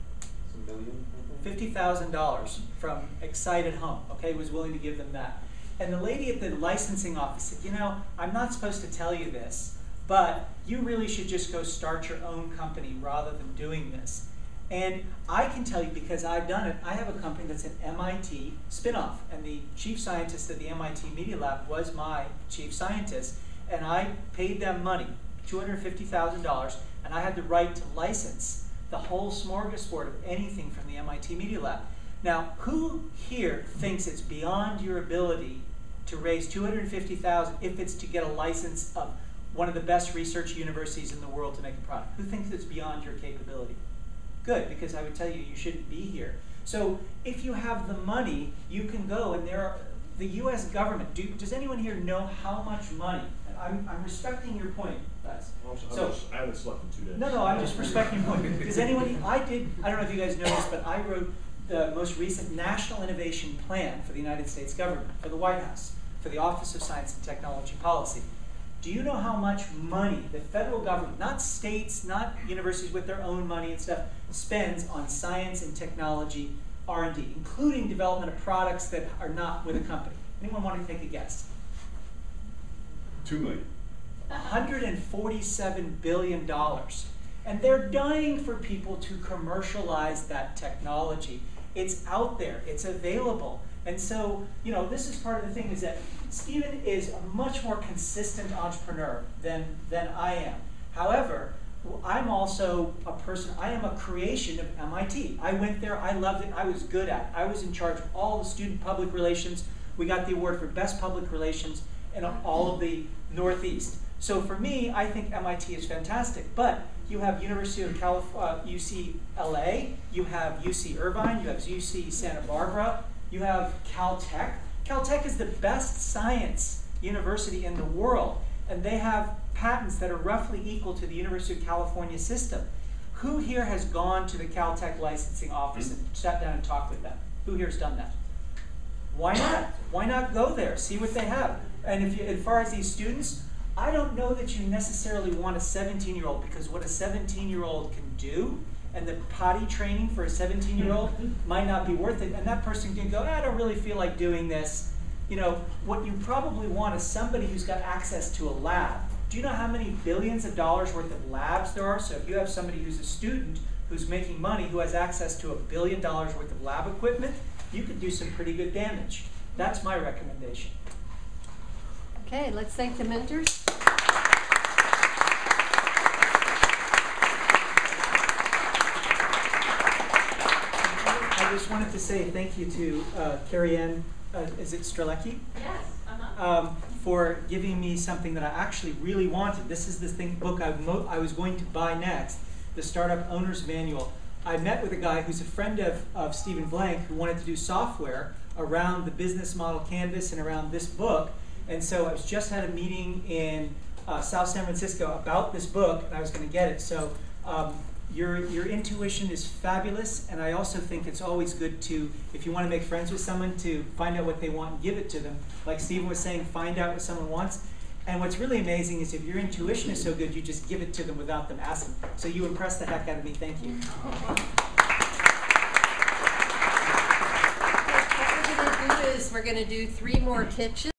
$50,000 from Excited Home, okay, was willing to give them that. And the lady at the licensing office said, you know, I'm not supposed to tell you this, but you really should just go start your own company rather than doing this. And I can tell you, because I've done it, I have a company that's an MIT spinoff, and the chief scientist at the MIT Media Lab was my chief scientist, and I paid them money, $250,000, and I had the right to license the whole smorgasbord of anything from the MIT Media Lab. Now, who here thinks it's beyond your ability to raise $250,000 if it's to get a license of one of the best research universities in the world to make a product? Who thinks it's beyond your capability? Good, because I would tell you shouldn't be here. So if you have the money, you can go, and there are the U.S. government. Does anyone here know how much money? I'm respecting your point, guys. I haven't slept in 2 days. No, I'm just respecting your point. Does anyone? I don't know if you guys know this, but I wrote the most recent National Innovation Plan for the United States government, for the White House, for the Office of Science and Technology Policy. Do you know how much money the federal government, not states, not universities with their own money and stuff, spends on science and technology R&D, including development of products that are not with a company? Anyone want to take a guess? 2 million. $147 billion. And they're dying for people to commercialize that technology. It's out there, it's available. And so, you know, this is part of the thing, is that Stephen is a much more consistent entrepreneur than I am. However, I'm also a person, I am a creation of MIT. I went there, I loved it, I was good at it. I was in charge of all the student public relations. We got the award for best public relations in all of the Northeast. So for me, I think MIT is fantastic. But you have University of UCLA, you have UC Irvine, you have UC Santa Barbara, you have Caltech. Caltech is the best science university in the world, and they have patents that are roughly equal to the University of California system. Who here has gone to the Caltech licensing office and sat down and talked with them? Who here has done that? Why not? Why not go there, see what they have? And if you, as far as these students, I don't know that you necessarily want a 17-year-old, because what a 17-year-old can do and the potty training for a 17-year-old might not be worth it. And that person can go, I don't really feel like doing this. You know, what you probably want is somebody who's got access to a lab. Do you know how many billions of dollars worth of labs there are? So if you have somebody who's a student who's making money, who has access to $1 billion worth of lab equipment, you could do some pretty good damage. That's my recommendation. Okay, let's thank the mentors. I just wanted to say thank you to Carrie Ann, is it Strelecki? Yes, for giving me something that I actually really wanted. This is the book I was going to buy next, the Startup Owner's Manual. I met with a guy who's a friend of Stephen Blank, who wanted to do software around the business model canvas and around this book. And so I just had a meeting in South San Francisco about this book, and I was going to get it. So your intuition is fabulous, and I also think it's always good to, if you want to make friends with someone, to find out what they want and give it to them. Like Stephen was saying, find out what someone wants. And what's really amazing is if your intuition is so good, you just give it to them without them asking. So you impressed the heck out of me. Thank you. What we're going to do is we're going to do 3 more pitches.